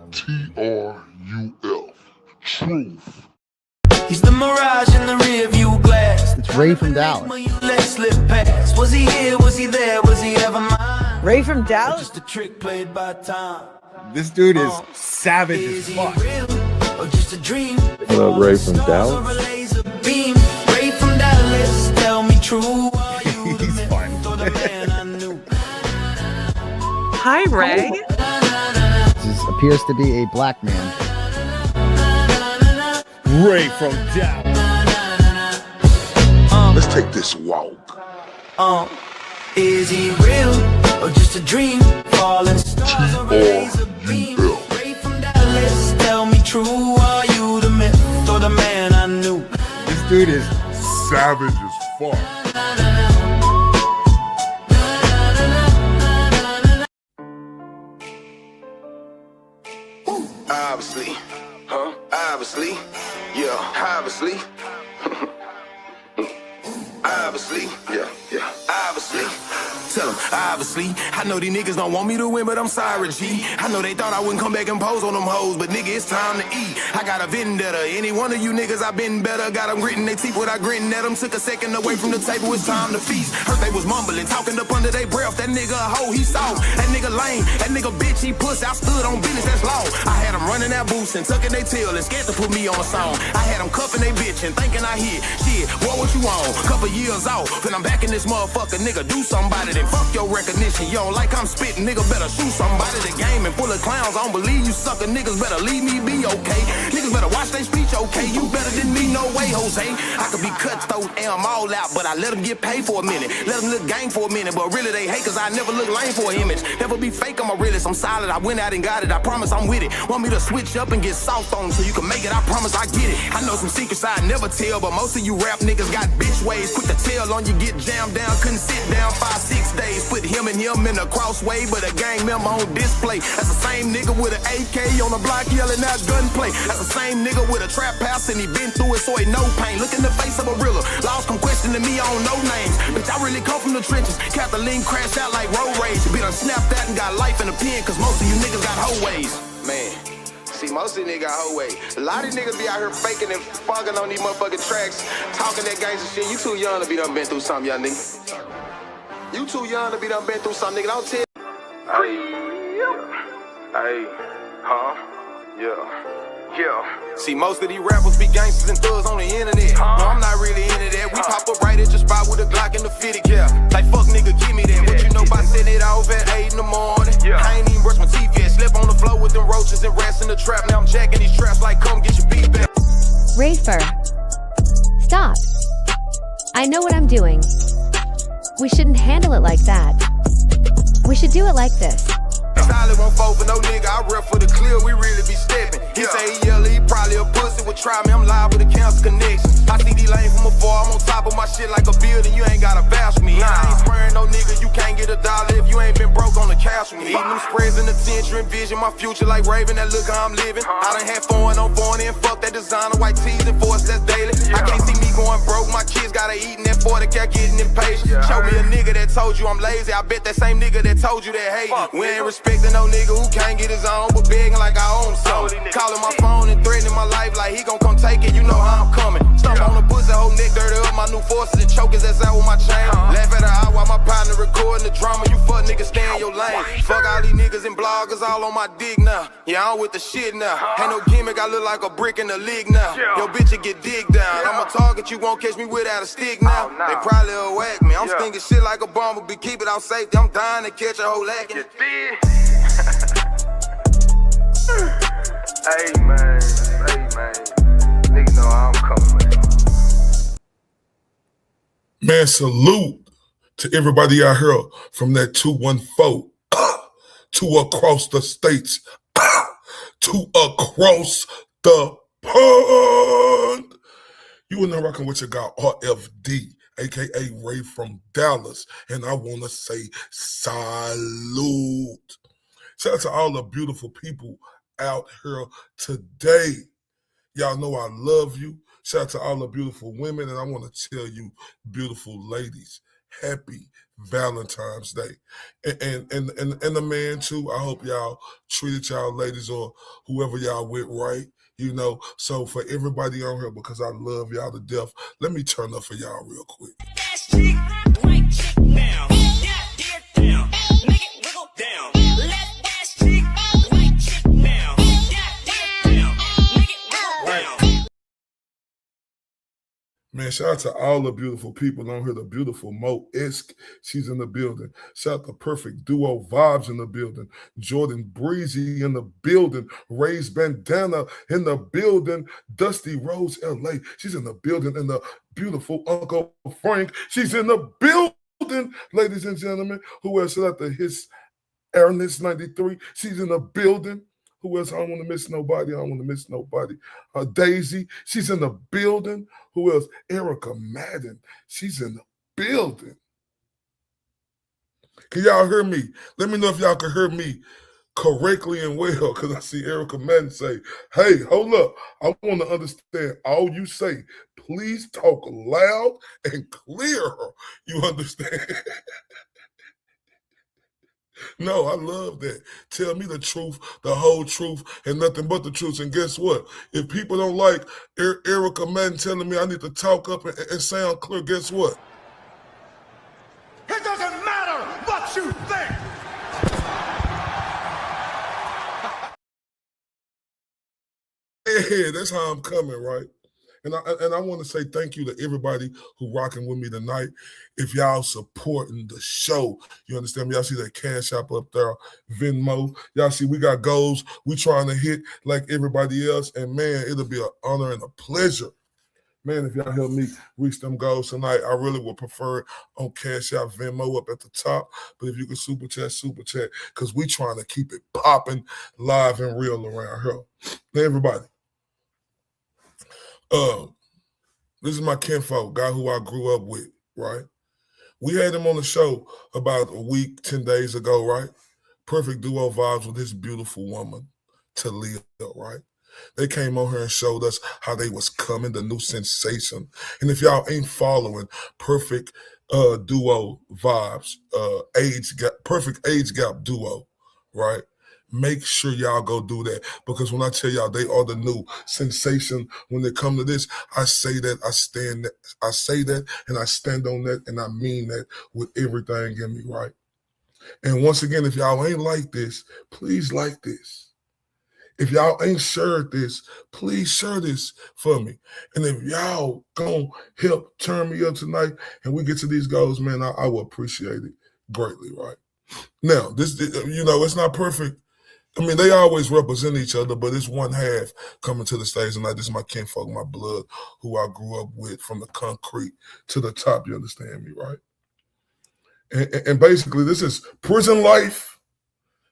TRUF. Truth. He's the mirage in the rearview glass. It's Ray from Dallas. Was he here? Was he there? Was he ever mine? Ray from Dallas? Just a trick played by time. This dude is savage as fuck. Or just a dream? What up, Ray from Dallas? Ray from Dallas, tell me true. He's fun. Hi, Ray. This appears to be a black man. Ray from Dallas. Let's take this walk. Is he real or just a dream? Falling stars or a laser beam? Ray from Dallas, tell me true. Are you the myth or the man I knew? This dude is Savage as fuck. Obviously, obviously, yeah, obviously. Obviously, yeah, obviously. Tell them, obviously, I know these niggas don't want me to win, but I'm sorry, G. I know they thought I wouldn't come back and pose on them hoes, but nigga, it's time to eat. I got a vendetta. Any one of you niggas, I been better. Got them gritting they teeth without gritting at them. Took a second away from the table, it's time to feast. Heard they was mumbling, talking up under their breath. That nigga a hoe, he soft. That nigga lame. That nigga bitch, he puss. I stood on business, that's law. I had them running that boots and tucking their tail and scared to put me on a song. I had them cuffing they bitch and thinking I hit. Shit, what you on? Couple years off, and I'm back in this motherfucker, nigga. Do somebody, then fuck your recognition. You don't like I'm spitting, nigga, better shoot somebody. The game and full of clowns, I don't believe you sucker niggas. Better leave me be, okay? Niggas better watch their speech, okay? You better than me, no way, Jose. I could be cutthroat and I'm all out, but I let them get paid for a minute. Let them look gang for a minute, but really they hate cause I never look lame for an image. Never be fake, I'm a realist, I'm solid. I went out and got it, I promise I'm with it. Want me to switch up and get soft on so you can make it, I promise I get it. I know some secrets I never tell, but most of you rap niggas got bitch ways. Quick to tell on you, get jammed down, couldn't sit down 5-6 days. Put him and him in a crossway, but a gang member on display. That's the same nigga with an AK on the block yelling out gunplay. That's the same nigga with a trap house and he been through it so he no pain. Look in the face of a realer. Laws come questioning me, I don't know names. Bitch, I really come from the trenches. Kathleen crashed out like road rage. Bitch, I snapped out and got life in the pen cause most of you niggas got hoe ways. Man. See, most of these niggas got whole way. A lot of these niggas be out here faking and fucking on these motherfucking tracks, talking that gangster shit. You too young to be done been through something, young nigga. You too young to be done been through something, nigga. Don't tell. Hey, yeah. See, most of these rappers be gangsters and thugs on the internet. No, I'm not really into that. We pop up right at your spot with a Glock and the fitted, yeah. Like, fuck, nigga, give me that. What you know about setting it off at 8 in the morning? I ain't even brush my teeth yet. Slept on the floor with them roaches and rats in the trap. Now I'm jacking these traps like, come get your beat back. Rafer. Stop. I know what I'm doing. We shouldn't handle it like that. We should do it like this. Solid won't fall for no nigga, I rep for the clear, we really be stepping. He say he yell, he probably a pussy, would try me, I'm live with a cancer connection. I see these lanes from afar, I'm on top of my shit like a building, you ain't gotta bash me. I ain't spraying no nigga, you can't get a dollar if you ain't been broke on the couch with me. Eating them spreads in the tension, envision my future like Raven, that look how I'm living. I done had foreign on foreign and fuck that designer, white tees and force, that's daily. I can't see me going broke, my kids gotta eat and that 40 cat getting impatient. Show me a nigga that told you I'm lazy, I bet that same nigga that told you that hate me. We ain't respecting no nigga who can't get his own, but begging like I own something. Calling my phone and threatening my life like he gon' come take it, you know how I'm coming. Stomp on the pussy, whole neck dirty up, my new forces and choke his ass out with my chain. Laugh at her eye while my partner recording the drama, you fuck niggas stay in your lane. Fuck all these niggas and bloggers all on my dick now. Yeah, I'm with the shit now. Ain't no gimmick, I look like a brick in the league now. Yo bitch, it get digged down. I'm a target, you won't catch me without a stick now. They probably will whack me. I'm stinking shit like a bumblebee, keep it out safety. I'm dying to catch a whole lacking. Hey man, nigga know how I'm coming, man. Man, salute to everybody out here from that 214 to across the states to across the pond. You are now rocking with your guy RFD, aka Ray from Dallas, and I want to say salute. Shout out to all the beautiful people out here today. Y'all know I love you. Shout out to all the beautiful women, and I want to tell you, beautiful ladies, happy Valentine's Day. And the man too, I hope y'all treated y'all ladies or whoever y'all with right. You know, so for everybody on here, because I love y'all to death, let me turn up for y'all real quick. Man, shout out to all the beautiful people on here. The beautiful Mo Isk, she's in the building. Shout out to Perfect Duo Vibes in the building. Jordan Breezy in the building. Raised Bandana in the building. Dusty Rose LA, she's in the building. And the beautiful Uncle Frank, she's in the building. Ladies and gentlemen, who else? Shout out to his Ernest 93, she's in the building. Who else? I don't want to miss nobody. Daisy, she's in the building. Who else? Erica Madden, she's in the building. Can y'all hear me? Let me know if y'all can hear me correctly and well, because I see Erica Madden say, hey, hold up. I want to understand all you say. Please talk loud and clear. You understand? No, I love that. Tell me the truth, the whole truth, and nothing but the truth. And guess what? If people don't like Erica Madden telling me I need to talk up and sound clear, guess what? It doesn't matter what you think. Yeah, that's how I'm coming, right? And I want to say thank you to everybody who rocking with me tonight. If y'all supporting the show, you understand me? Y'all see that Cash App up there, Venmo. Y'all see we got goals we trying to hit like everybody else. And man, it'll be an honor and a pleasure. Man, if y'all help me reach them goals tonight, I really would prefer it on Cash App, Venmo up at the top. But if you can super chat, because we trying to keep it popping live and real around here. Now, everybody. This is my kinfolk, guy who I grew up with, right? We had him on the show about a week, 10 days ago, right? Perfect Duo Vibes with this beautiful woman, Talia, right? They came on here and showed us how they was coming, the new sensation. And if y'all ain't following Perfect Duo Vibes, Perfect Age Gap Duo, right? Make sure y'all go do that, because when I tell y'all they are the new sensation when they come to this, I say that, I say that, and I stand on that, and I mean that with everything in me, right? And once again, if y'all ain't like this, please like this. If y'all ain't shared this, please share this for me. And if y'all gonna help turn me up tonight and we get to these goals, man, I will appreciate it greatly, right? Now, this, you know, it's not perfect. I mean, they always represent each other, but it's one half coming to the stage tonight. This is my kinfolk, my blood, who I grew up with from the concrete to the top, you understand me, right? And basically, this is prison life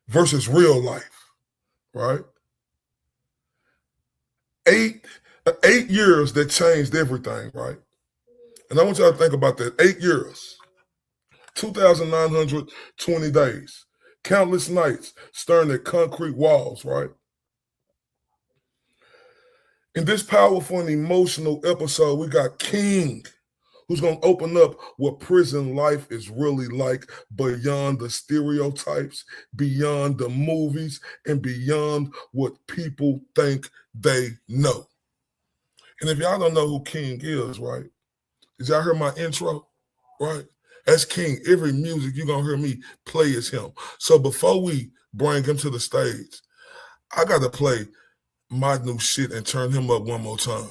versus real life, right? 8 years that changed everything, right? And I want y'all to think about that. 8 years, 2,920 days. Countless nights staring at concrete walls, right? In this powerful and emotional episode, we got KYNG, who's going to open up what prison life is really like beyond the stereotypes, beyond the movies, and beyond what people think they know. And if y'all don't know who KYNG is, right? Did y'all hear my intro, right? That's KYNG. Every music you're going to hear me play is him. So before we bring him to the stage, I got to play my new shit and turn him up one more time.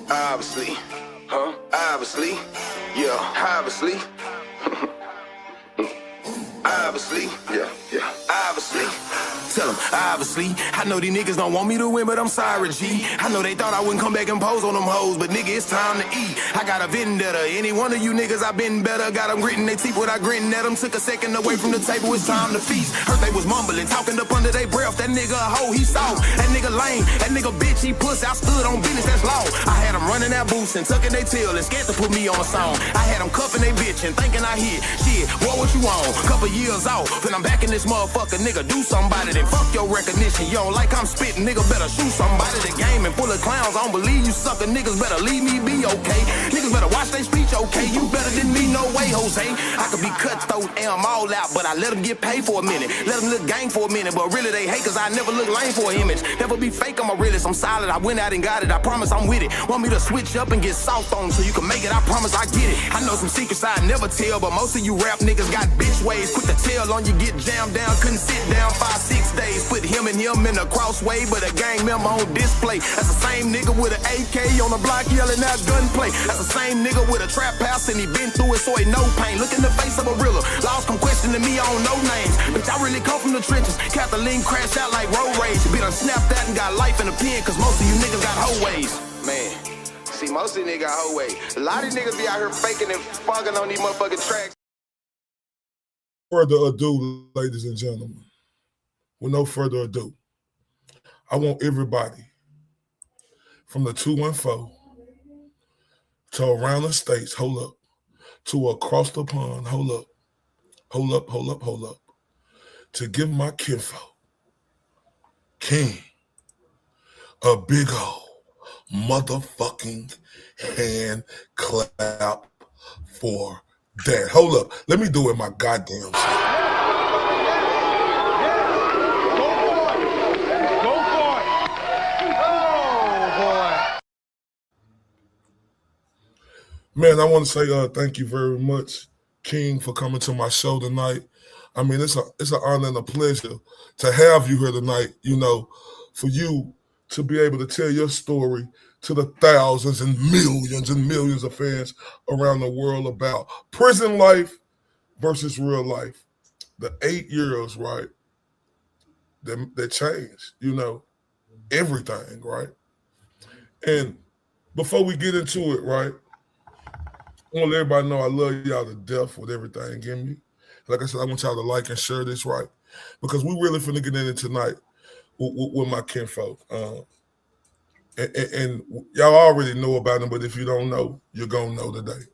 Obviously, obviously, yeah, obviously. Obviously, yeah, obviously. Tell them, obviously, I know these niggas don't want me to win, but I'm sorry, G. I know they thought I wouldn't come back and pose on them hoes, but nigga, it's time to eat. I got a vendetta. Any one of you niggas, I been better. Got them gritting their teeth without gritting at them. Took a second away from the table, it's time to feast. Heard they was mumbling, talking up under their breath. That nigga a hoe, he soft. That nigga lame, that nigga bitch, he puss. I stood on business, that's law. I had them running that boots and tucking their tail and scared to put me on a song. I had them cuffing they bitch and thinking I hit. Shit, what you on? Couple years off, and I'm back in this motherfucker, nigga. Do somebody, then fuck fuck your recognition. You don't like I'm spitting, nigga, better shoot somebody. The game and full of clowns, I don't believe you sucker niggas, better leave me be, okay? Niggas better watch their speech, okay? You better than me, no way, Jose. I could be cutthroat and I'm all out, but I let them get paid for a minute. Let them look gang for a minute, but really they hate cause I never look lame for an image. Never be fake, I'm a realist, I'm solid, I went out and got it, I promise I'm with it. Want me to switch up and get soft on so you can make it, I promise I get it. I know some secrets I never tell, but most of you rap niggas got bitch ways. Quick to tell on you, get jammed down, couldn't sit down 5-6 days. Put him and him in a crossway, but a gang member on display. That's the same nigga with an AK on the block yelling out gunplay. That's the same nigga with a trap house and he been through it so he no pain. Look in the face of a realer, laws come questioning me, I don't know names. Bitch, I really come from the trenches. Kathleen crashed out like road rage. Be done snapped that and got life in the pen, cause most of you niggas got hoe ways. Man, see, most of you niggas got hoe ways. A lot of niggas be out here faking and fucking on these motherfucking tracks. Further ado, ladies and gentlemen, with no further ado, I want everybody from the 214 to around the states, hold up, to across the pond, hold up, to give my kinfolk, King, a big old motherfucking hand clap for that. Hold up, let me do it my goddamn self. Man, I want to say thank you very much, King, for coming to my show tonight. I mean, it's an honor and a pleasure to have you here tonight, you know, for you to be able to tell your story to the thousands and millions of fans around the world about prison life versus real life. The 8 years, right, that changed, you know, everything, right? And before we get into it, right, I want to let everybody know I love y'all to death with everything in me. Like I said, I want y'all to like and share this, right? Because we really finna get in it tonight with my kinfolk. And y'all already know about him, but if you don't know, you're going to know today.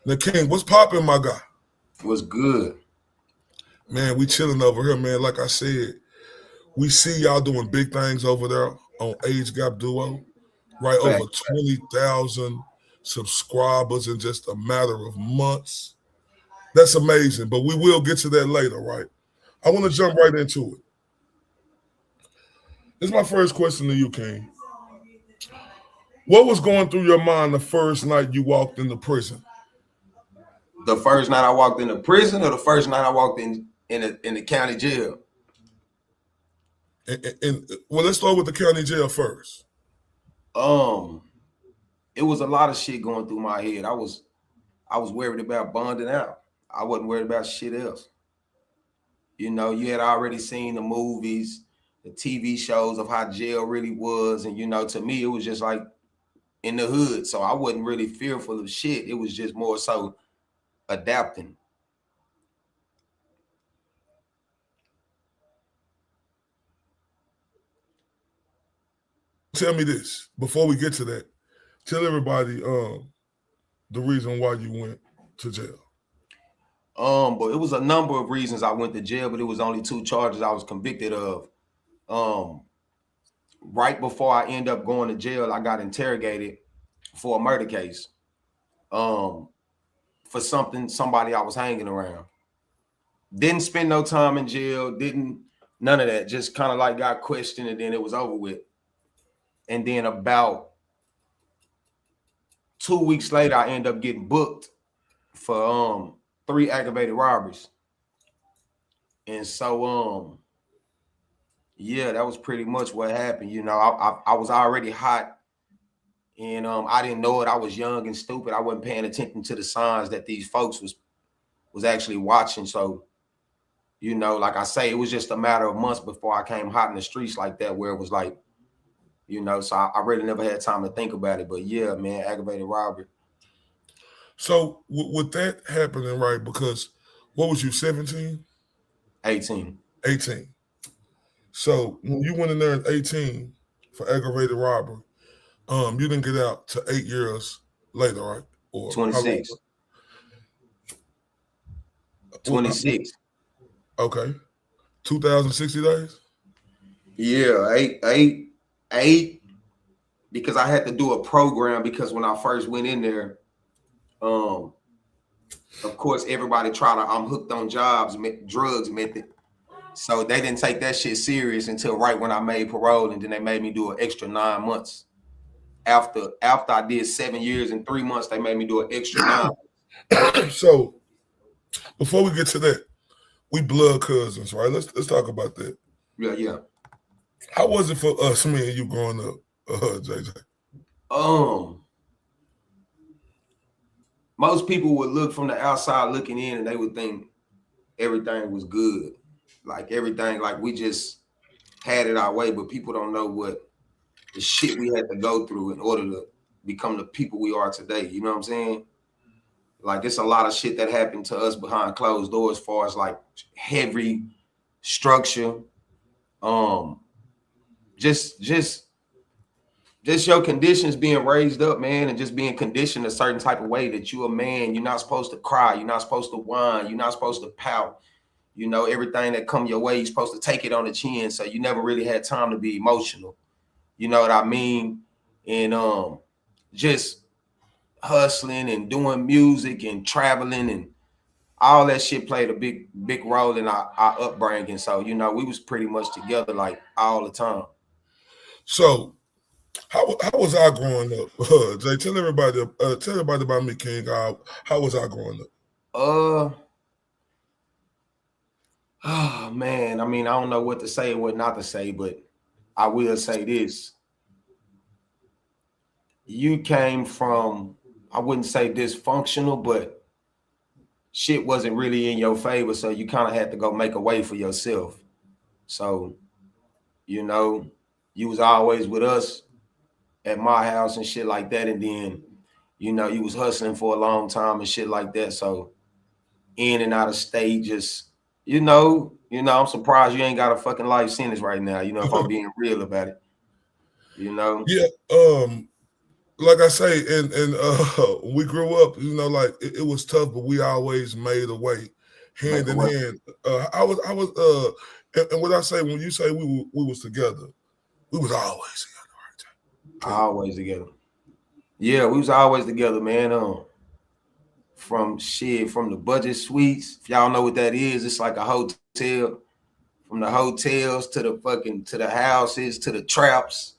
Now, King, what's popping, my guy? What's good? Man, we chilling over here, man. Like I said, we see y'all doing big things over there on Age Gap Duo, right? Over 20,000 subscribers in just a matter of months. That's amazing, but we will get to that later, right? I want to jump right into it. This is my first question to you, King. What was going through your mind the first night you walked into prison? The first night I walked into prison, or the first night I walked in the county jail? Well, let's start with the county jail first. It was a lot of shit going through my head. I was worried about bonding out. I wasn't worried about shit else. You know, you had already seen the movies, the TV shows of how jail really was. And, you know, to me, it was just like in the hood. So I wasn't really fearful of shit. It was just more so adapting. Tell me this, before we get to that, tell everybody the reason why you went to jail. But it was a number of reasons I went to jail, but it was only 2 charges I was convicted of. Right before I end up going to jail, I got interrogated for a murder case. For somebody I was hanging around. Didn't spend no time in jail, none of that. Just kind of like got questioned and then it was over with. And then about 2 weeks later, I end up getting booked for 3 aggravated robberies. And so yeah, that was pretty much what happened. You know, I was already hot, and I didn't know it. I was young and stupid. I wasn't paying attention to the signs that these folks was actually watching. So, you know, like I say, it was just a matter of months before I came hot in the streets like that, where it was like, you know, so I really never had time to think about it. But yeah, man, aggravated robbery. So with that happening, right, because what was you, 17? 18. 18. So when you went in there at 18 for aggravated robbery, you didn't get out to 8 years later, right? Or 26. 26. Okay. 2,060 days? Yeah, eight. Because I had to do a program because when I first went in there, of course, everybody tried to I'm hooked on drugs method. So they didn't take that shit serious until right when I made parole, and then they made me do an extra 9 months. After I did 7 years and 3 months, they made me do an extra 9. So before we get to that, we blood cousins, right? Let's talk about that. Yeah. How was it for us, me and you growing up, JJ? Most people would look from the outside looking in, and they would think everything was good, like everything, like we just had it our way. But people don't know what the shit we had to go through in order to become the people we are today. You know what I'm saying? Like, it's a lot of shit that happened to us behind closed doors, as far as like heavy structure, just your conditions being raised up, man, and just being conditioned a certain type of way that you a man. You're not supposed to cry. You're not supposed to whine. You're not supposed to pout. You know, everything that come your way, you're supposed to take it on the chin. So you never really had time to be emotional. You know what I mean? And just hustling and doing music and traveling and all that shit played a big role in our upbringing. So, you know, we was pretty much together like all the time. So how was I growing up? Jay, tell everybody about me, King. How was I growing up? Oh man, I mean, I don't know what to say and what not to say, but I will say this. You came from, I wouldn't say dysfunctional, but shit wasn't really in your favor. So you kind of had to go make a way for yourself. So, you know, you was always with us at my house and shit like that. And then, you know, you was hustling for a long time and shit like that. So in and out of state, just, you know, I'm surprised you ain't got a fucking life sentence right now, you know, if I'm being real about it. You know? Yeah, like I say, and we grew up, you know, like it was tough, but we always made a way, hand in hand. I was, and what I say, when you say we was together, we was always together, right? Always together. Yeah, we was always together, man. From the budget suites, if y'all know what that is, it's like a hotel. From the hotels to the houses to the traps.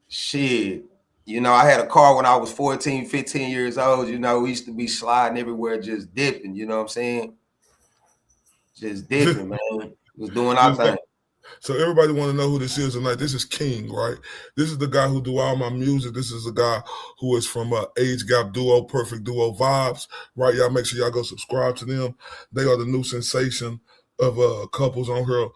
Shit. You know, I had a car when I was 14, 15 years old. You know, we used to be sliding everywhere, just dipping, you know what I'm saying? Just dipping, man. Was doing our thing. So everybody want to know who this is tonight. This is King, right? This is the guy who do all my music. This is the guy who is from Age Gap Duo, Perfect Duo Vibes, right? Y'all make sure y'all go subscribe to them. They are the new sensation of couples on here,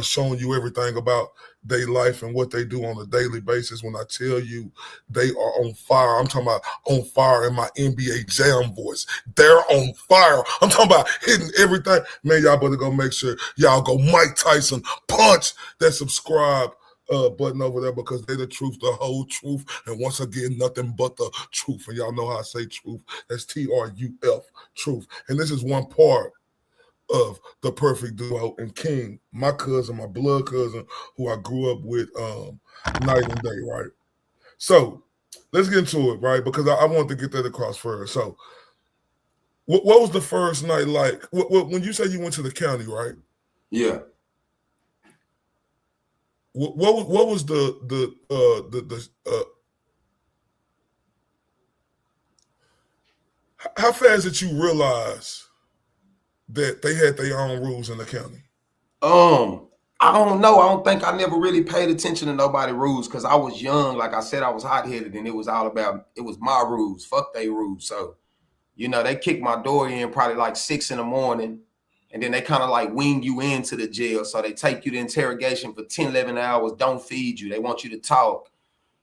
showing you everything about their life and what they do on a daily basis. When I tell you they are on fire, I'm talking about on fire in my NBA Jam voice. They're on fire. I'm talking about hitting everything. Man, y'all better go make sure y'all go Mike Tyson, punch that subscribe button over there, because they're the truth, the whole truth, and once again, nothing but the truth. And y'all know how I say truth. That's TRUF, truth. And this is one part of the Perfect Duo. And King, my cousin, my blood cousin, who I grew up with night and day, right? So let's get into it, right? Because I want to get that across first. So what was the first night like? When you say you went to the county, right? Yeah. What was the how fast did you realize that they had their own rules in the county? I don't know. I don't think I never really paid attention to nobody's rules because I was young. Like I said, I was hot-headed, and it was my rules. Fuck they rules. So, you know, they kicked my door in probably like 6 a.m, and then they kind of like wing you into the jail. So they take you to interrogation for 10, 11 hours, don't feed you. They want you to talk.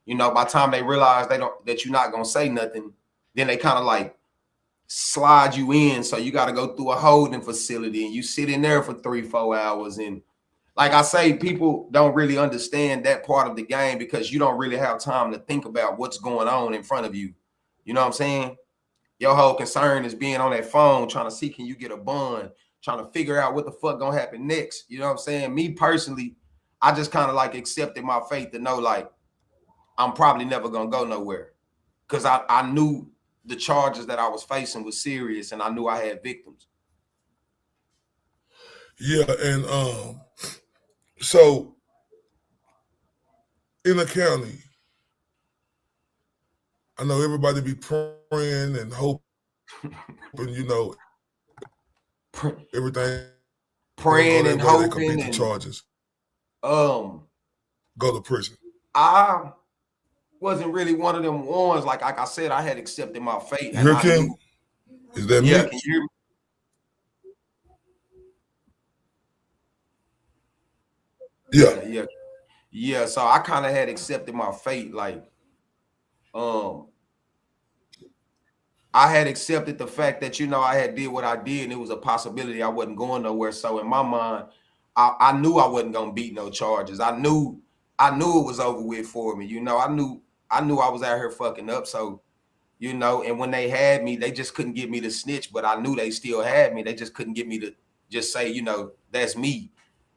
You know, by the time they realize that you're not gonna say nothing, then they kind of like slide you in. So you got to go through a holding facility, and you sit in there for 3-4 hours. And like I say, people don't really understand that part of the game because you don't really have time to think about what's going on in front of you. You know what I'm saying? Your whole concern is being on that phone trying to see, can you get a bond, trying to figure out what the fuck gonna happen next. You know what I'm saying? Me personally, I just kind of like accepted my fate to know like I'm probably never gonna go nowhere. Cause I knew the charges that I was facing was serious and I knew I had victims. Yeah, and so in the county, I know everybody be praying and hoping, you know, everything praying and hoping and and charges. Go to prison. I wasn't really one of them ones. Like I said, I had accepted my fate. You hear Kim? Is that yeah, me? can you hear me? Yeah. So I kind of had accepted my fate. Like, I had accepted the fact that, you know, I had did what I did and it was a possibility I wasn't going nowhere. So in my mind, I knew I wasn't gonna beat no charges. I knew it was over with for me. You know, I knew I was out here fucking up. So, you know, and when they had me, they just couldn't get me to snitch, but I knew they still had me. They just couldn't get me to just say, you know, that's me.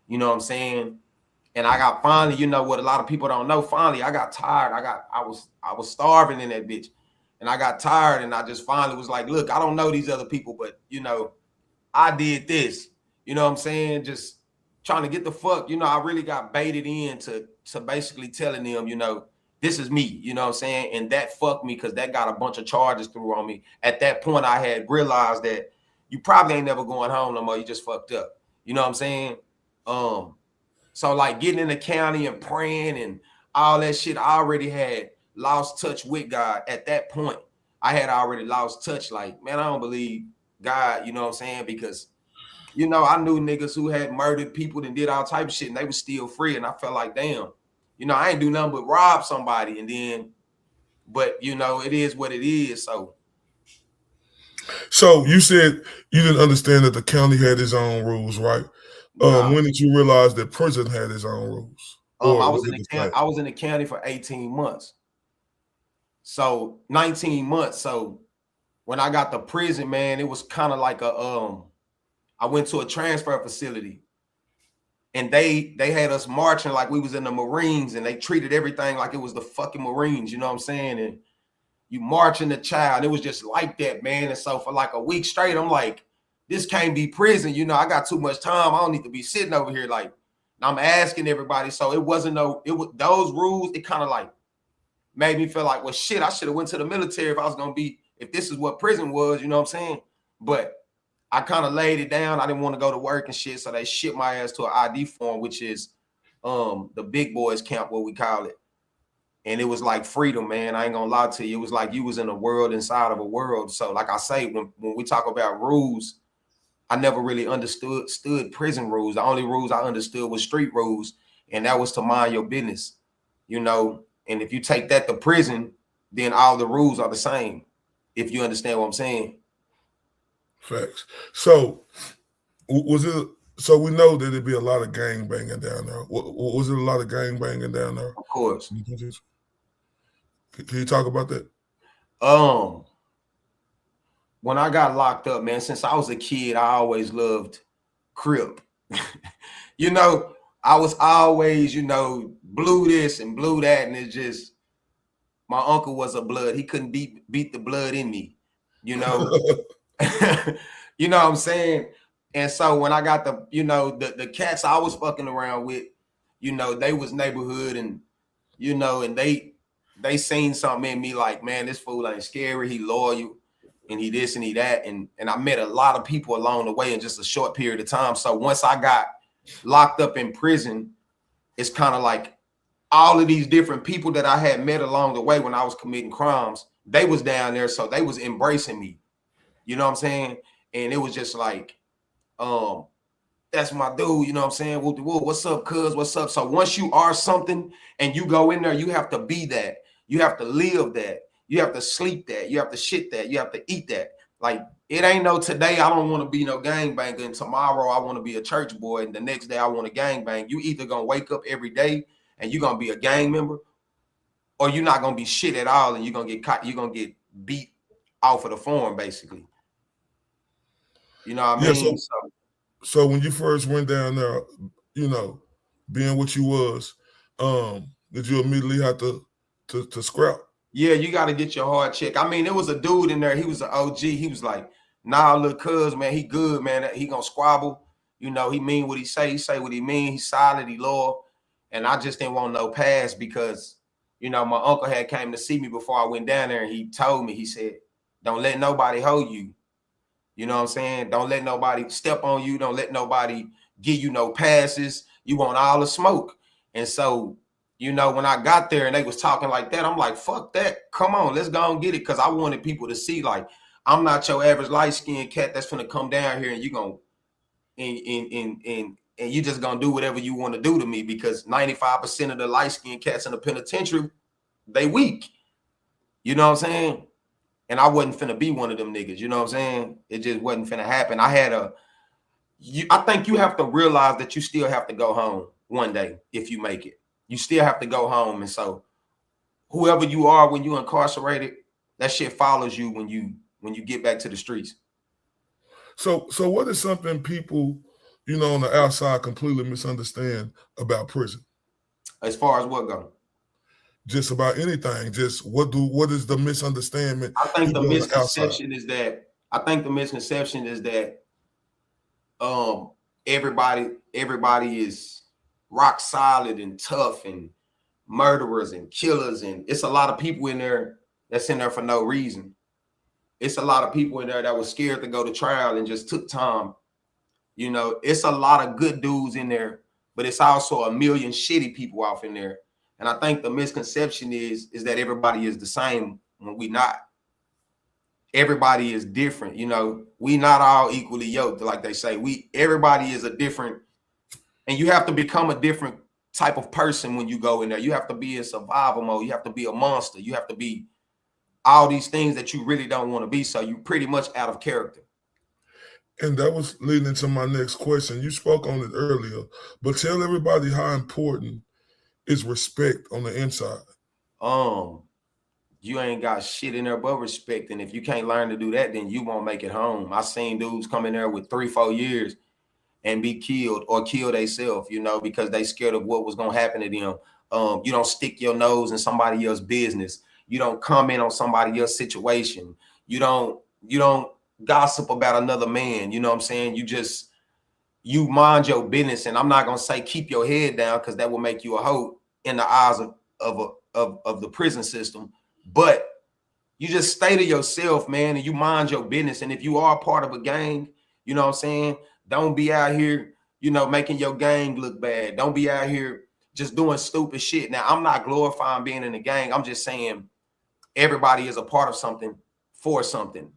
You know what I'm saying? And I got finally, you know what a lot of people don't know, finally I got tired. I was starving in that bitch. And I got tired and I just finally was like, look, I don't know these other people, but you know, I did this. You know what I'm saying? Just trying to get the fuck, you know, I really got baited in to basically telling them, you know, this is me, you know what I'm saying? And that fucked me because that got a bunch of charges through on me. At that point, I had realized that you probably ain't never going home no more. You just fucked up. You know what I'm saying? So like getting in the county and praying and all that shit, I already had lost touch with God at that point. I had already lost touch. Like, man, I don't believe God, you know what I'm saying? Because, you know, I knew niggas who had murdered people and did all type of shit and they were still free. And I felt like, damn, you know, I ain't do nothing but rob somebody. And then, but you know, it is what it is. So you said you didn't understand that the county had its own rules, right? Nah. When did you realize that prison had its own rules? I was in the county for 18 months. So 19 months. So when I got to prison, man, it was kind of like I went to a transfer facility and they had us marching like we was in the Marines and they treated everything like it was the fucking Marines, you know what I'm saying? And you marching the child, it was just like that, man. And so for like a week straight, I'm like, this can't be prison. You know, I got too much time. I don't need to be sitting over here. Like, I'm asking everybody. So it was those rules. It kind of like made me feel like, well, shit, I should have went to the military if I was going to be, if this is what prison was, you know what I'm saying? But I kind of laid it down. I didn't want to go to work and shit. So they shipped my ass to an ID form, which is the big boys camp, what we call it. And it was like freedom, man. I ain't gonna lie to you. It was like you was in a world inside of a world. So like I say, when we talk about rules, I never really understood prison rules. The only rules I understood was street rules. And that was to mind your business, you know? And if you take that to prison, then all the rules are the same. If you understand what I'm saying. Facts. So so we know that there'd be a lot of gang banging down there. Was it a lot of gang banging down there? Of course. Can you talk about that? When I got locked up, man, since I was a kid, I always loved Crip. You know, I was always, you know, blue this and blue that. And it's just, my uncle was a blood. He couldn't beat the blood in me, you know? You know what I'm saying? And so when I got the, you know, the cats I was fucking around with, you know, they was neighborhood and, you know, and they seen something in me like, man, this fool ain't scary. He loyal and he this and he that. And I met a lot of people along the way in just a short period of time. So once I got locked up in prison, it's kind of like all of these different people that I had met along the way when I was committing crimes, they was down there. So they was embracing me. You know what I'm saying? And it was just like, that's my dude, you know what I'm saying? What's up, cuz? What's up? So once you are something and you go in there, you have to be that. You have to live that. You have to sleep that. You have to shit that. You have to eat that. Like, it ain't no today I don't want to be no gangbanger, and tomorrow I want to be a church boy, and the next day I want to gangbang. You either gonna wake up every day and you're gonna be a gang member, or you're not gonna be shit at all and you're gonna get caught, you're gonna get beat off of the form, basically. You know what I mean? Yeah, So when you first went down there, you know, being what you was, did you immediately have to scrap? Yeah, you got to get your heart checked. I mean, there was a dude in there. He was an OG. He was like, "Nah, look, cuz man, he good, man. He gonna squabble. You know, he mean what he say. He say what he mean. He's solid. He loyal." And I just didn't want no pass because, you know, my uncle had came to see me before I went down there, and he told me, he said, "Don't let nobody hold you. You know what I'm saying? Don't let nobody step on you. Don't let nobody give you no passes. You want all the smoke." And so, you know, when I got there and they was talking like that, I'm like, fuck that. Come on, let's go and get it. Cause I wanted people to see, like, I'm not your average light-skinned cat that's gonna come down here and you gonna and you just gonna do whatever you want to do to me, because 95% of the light-skinned cats in the penitentiary, they weak. You know what I'm saying? And I wasn't finna be one of them niggas. You know what I'm saying? It just wasn't finna happen. I think you have to realize that you still have to go home one day if you make it. You still have to go home. And so whoever you are when you incarcerated, that shit follows you when you get back to the streets. So what is something people, you know, on the outside completely misunderstand about prison? As far as what go? Just about anything. Just what is the misunderstanding? I think the misconception is that everybody is rock solid and tough and murderers and killers, and it's a lot of people in there that's in there for no reason. It's a lot of people in there that was scared to go to trial and just took time. You know, it's a lot of good dudes in there, but it's also a million shitty people off in there. And I think the misconception is that everybody is the same when we not. Everybody is different. You know, we not all equally yoked, like they say. Everybody is a different, and you have to become a different type of person when you go in there. You have to be in survival mode. You have to be a monster. You have to be all these things that you really don't want to be. So you pretty much out of character. And that was leading into my next question. You spoke on it earlier, but tell everybody how important is respect on the inside. You ain't got shit in there but respect. And if you can't learn to do that, then you won't make it home. I seen dudes come in there with 3-4 years and be killed or kill themselves, you know, because they scared of what was gonna happen to them. You don't stick your nose in somebody else's business. You don't comment on somebody else's situation. You don't gossip about another man. You know what I'm saying? You mind your business. And I'm not gonna say keep your head down, because that will make you a hoe in the eyes of the prison system. But you just stay to yourself, man, and you mind your business. And if you are part of a gang, you know what I'm saying, don't be out here, you know, making your gang look bad. Don't be out here just doing stupid shit. Now, I'm not glorifying being in a gang. I'm just saying everybody is a part of something for something.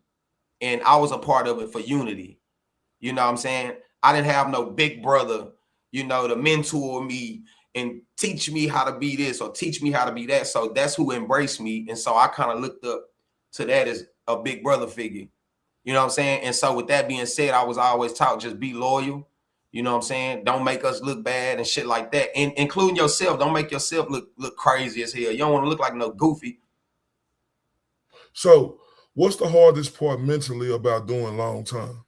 And I was a part of it for unity. You know what I'm saying? I didn't have no big brother, you know, to mentor me and teach me how to be this or teach me how to be that. So that's who embraced me. And so I kind of looked up to that as a big brother figure. You know what I'm saying? And so with that being said, I was always taught, just be loyal. You know what I'm saying? Don't make us look bad and shit like that. And including yourself. Don't make yourself look crazy as hell. You don't want to look like no goofy. So what's the hardest part mentally about doing long time?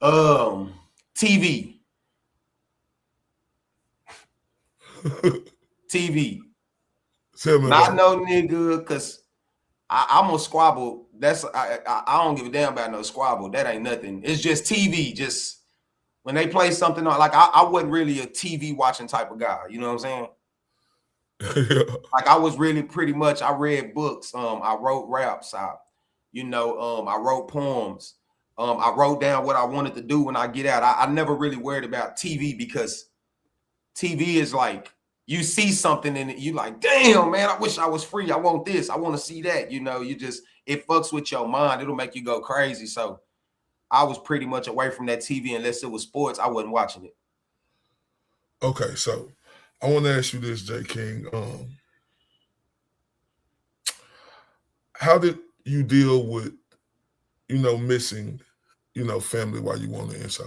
TV. TV. Not no nigga, because I'm gonna squabble. I don't give a damn about no squabble. That ain't nothing. It's just TV. Just when they play something on, like I wasn't really a TV watching type of guy. You know what I'm saying? Like I was really pretty much, I read books. I wrote raps. I wrote poems. I wrote down what I wanted to do when I get out. I never really worried about TV, because TV is like, you see something in it, you like, damn, man, I wish I was free. I want this. I want to see that. You know, it fucks with your mind. It'll make you go crazy. So I was pretty much away from that TV. Unless it was sports, I wasn't watching it. Okay, so I want to ask you this, J. King. How did you deal with, you know, missing, you know, family while you were on the inside?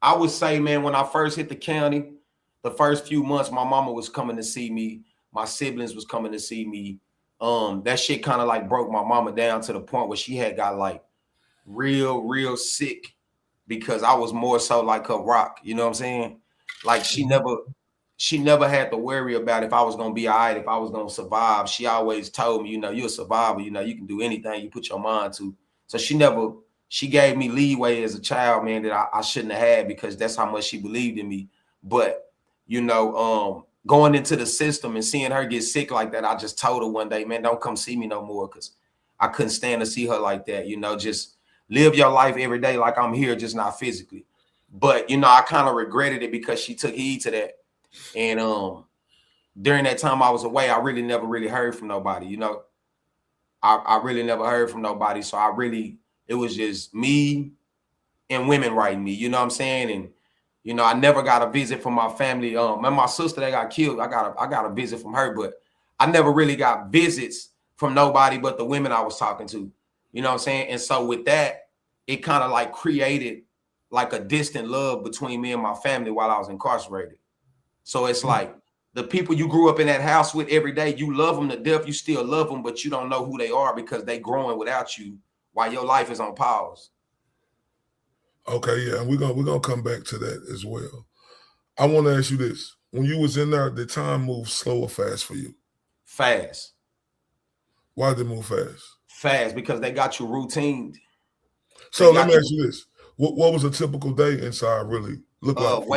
I would say, man, when I first hit the county, the first few months, my mama was coming to see me. My siblings was coming to see me. That shit kind of like broke my mama down to the point where she had got like real sick because I was more so like her rock. You know what I'm saying? Like she never had to worry about if I was gonna be all right, if I was gonna survive. She always told me, you're a survivor, you can do anything you put your mind to. So she gave me leeway as a child, man, that I shouldn't have had because that's how much she believed in me. But going into the system and seeing her get sick like that, I just told her one day, man, don't come see me no more because I couldn't stand to see her like that. Just live your life every day like I'm here, just not physically. But I kind of regretted it because she took heed to that. And during that time I was away, I really never really heard from nobody. I really never heard from nobody. So it was just me and women writing me, you know what I'm saying? And I never got a visit from my family. And my sister that got killed, I got a visit from her, but I never really got visits from nobody but the women I was talking to. You know what I'm saying? And so with that, it kind of like created like a distant love between me and my family while I was incarcerated. So it's like the people you grew up in that house with every day, you love them to death, you still love them, but you don't know who they are because they growing without you while your life is on pause. Okay, yeah, and we're gonna come back to that as well. I want to ask you this: when you was in there, did time move slow or fast for you? Fast. Why did it move fast? Fast because they got you routined. So let me ask you this: what was a typical day inside really look like?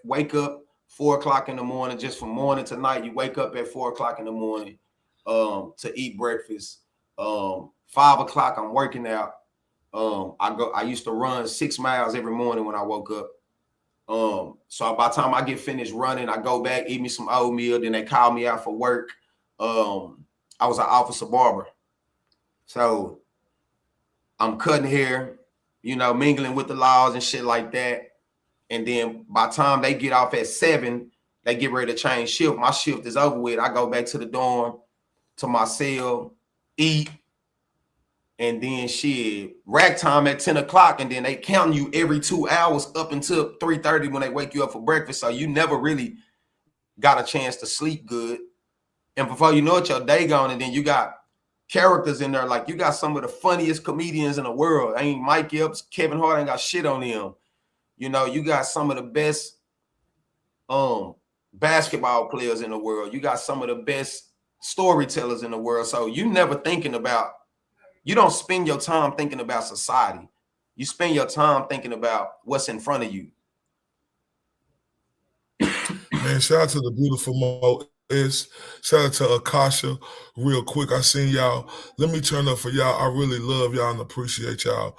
Wake up 4 o'clock in the morning, just from morning to night. You wake up at 4 o'clock in the morning to eat breakfast. 5 o'clock, I'm working out. I used to run 6 miles every morning when I woke up. So by the time I get finished running, I go back, eat me some oatmeal. Then they call me out for work. I was an officer barber. So I'm cutting hair, mingling with the laws and shit like that. And then by the time they get off at 7, they get ready to change shift. My shift is over with. I go back to the dorm, to my cell, eat. And then rack time at 10 o'clock. And then they counting you every 2 hours up until 3:30 when they wake you up for breakfast. So you never really got a chance to sleep good. And before you know it, your day gone. And then you got characters in there. Like you got some of the funniest comedians in the world. Ain't Mike Epps, Kevin Hart ain't got shit on them. You got some of the best basketball players in the world. You got some of the best storytellers in the world. So you never you don't spend your time thinking about society. You spend your time thinking about what's in front of you. Man, shout out to the beautiful Mo S. Shout out to Akasha real quick. I seen y'all. Let me turn up for y'all. I really love y'all and appreciate y'all.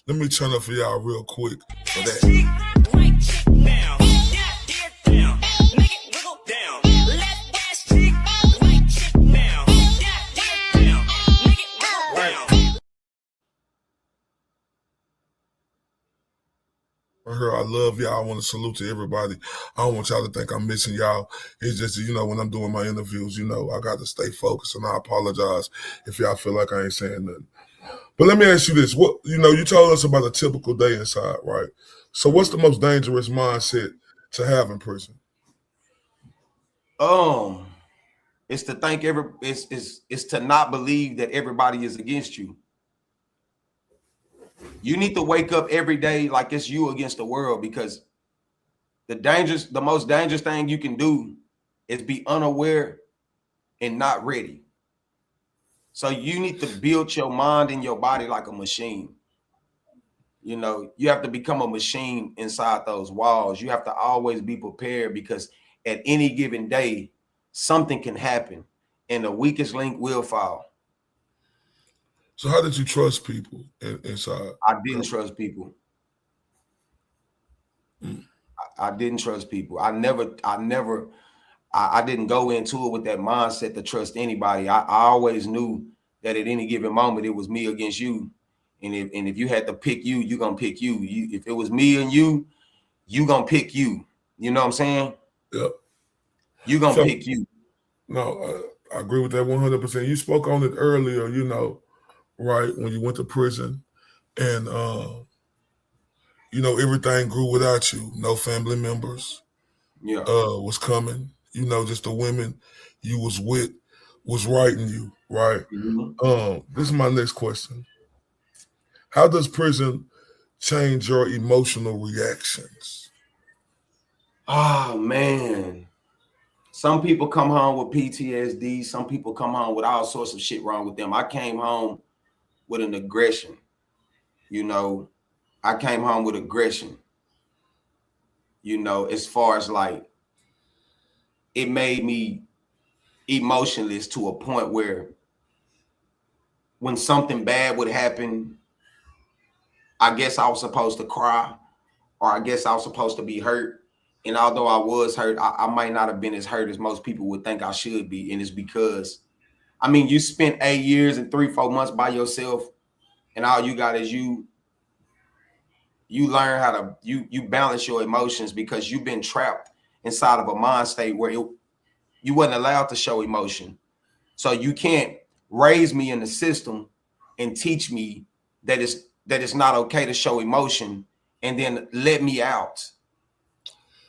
Let me turn up for y'all real quick for that. I love y'all. I want to salute to everybody. I don't want y'all to think I'm missing y'all. It's just, when I'm doing my interviews, I got to stay focused, and I apologize if y'all feel like I ain't saying nothing. But let me ask you this. What, you told us about a typical day inside, right? So what's the most dangerous mindset to have in prison? It's to think it's to not believe that everybody is against you. You need to wake up every day like it's you against the world, because the most dangerous thing you can do is be unaware and not ready. So you need to build your mind and your body like a machine. You have to become a machine inside those walls. You have to always be prepared, because at any given day, something can happen and the weakest link will fall. So how did you trust people inside? I didn't trust people. I didn't trust people. I didn't go into it with that mindset to trust anybody. I always knew that at any given moment, it was me against you. And if you had to pick you, you're going to pick you. If it was me and you going to pick you. You know what I'm saying? Yep. You're going to pick you. No, I agree with that 100%. You spoke on it earlier, right, when you went to prison, and everything grew without you. No family members was coming. Just the women you was with was writing you, right? Mm-hmm. This is my next question. How does prison change your emotional reactions? Oh man. Some people come home with PTSD. Some people come home with all sorts of shit wrong with them. I came home with an aggression. You know, I came home with aggression. You know, as far as like, it made me emotionless to a point where when something bad would happen, I guess I was supposed to cry, or I guess I was supposed to be hurt. And although I was hurt, I might not have been as hurt as most people would think I should be. And it's because, I mean, you spent 8 years and 3-4 months by yourself, and all you got is you learn how to, you balance your emotions because you've been trapped inside of a mind state where you wasn't allowed to show emotion. So you can't raise me in the system and teach me that it's not okay to show emotion and then let me out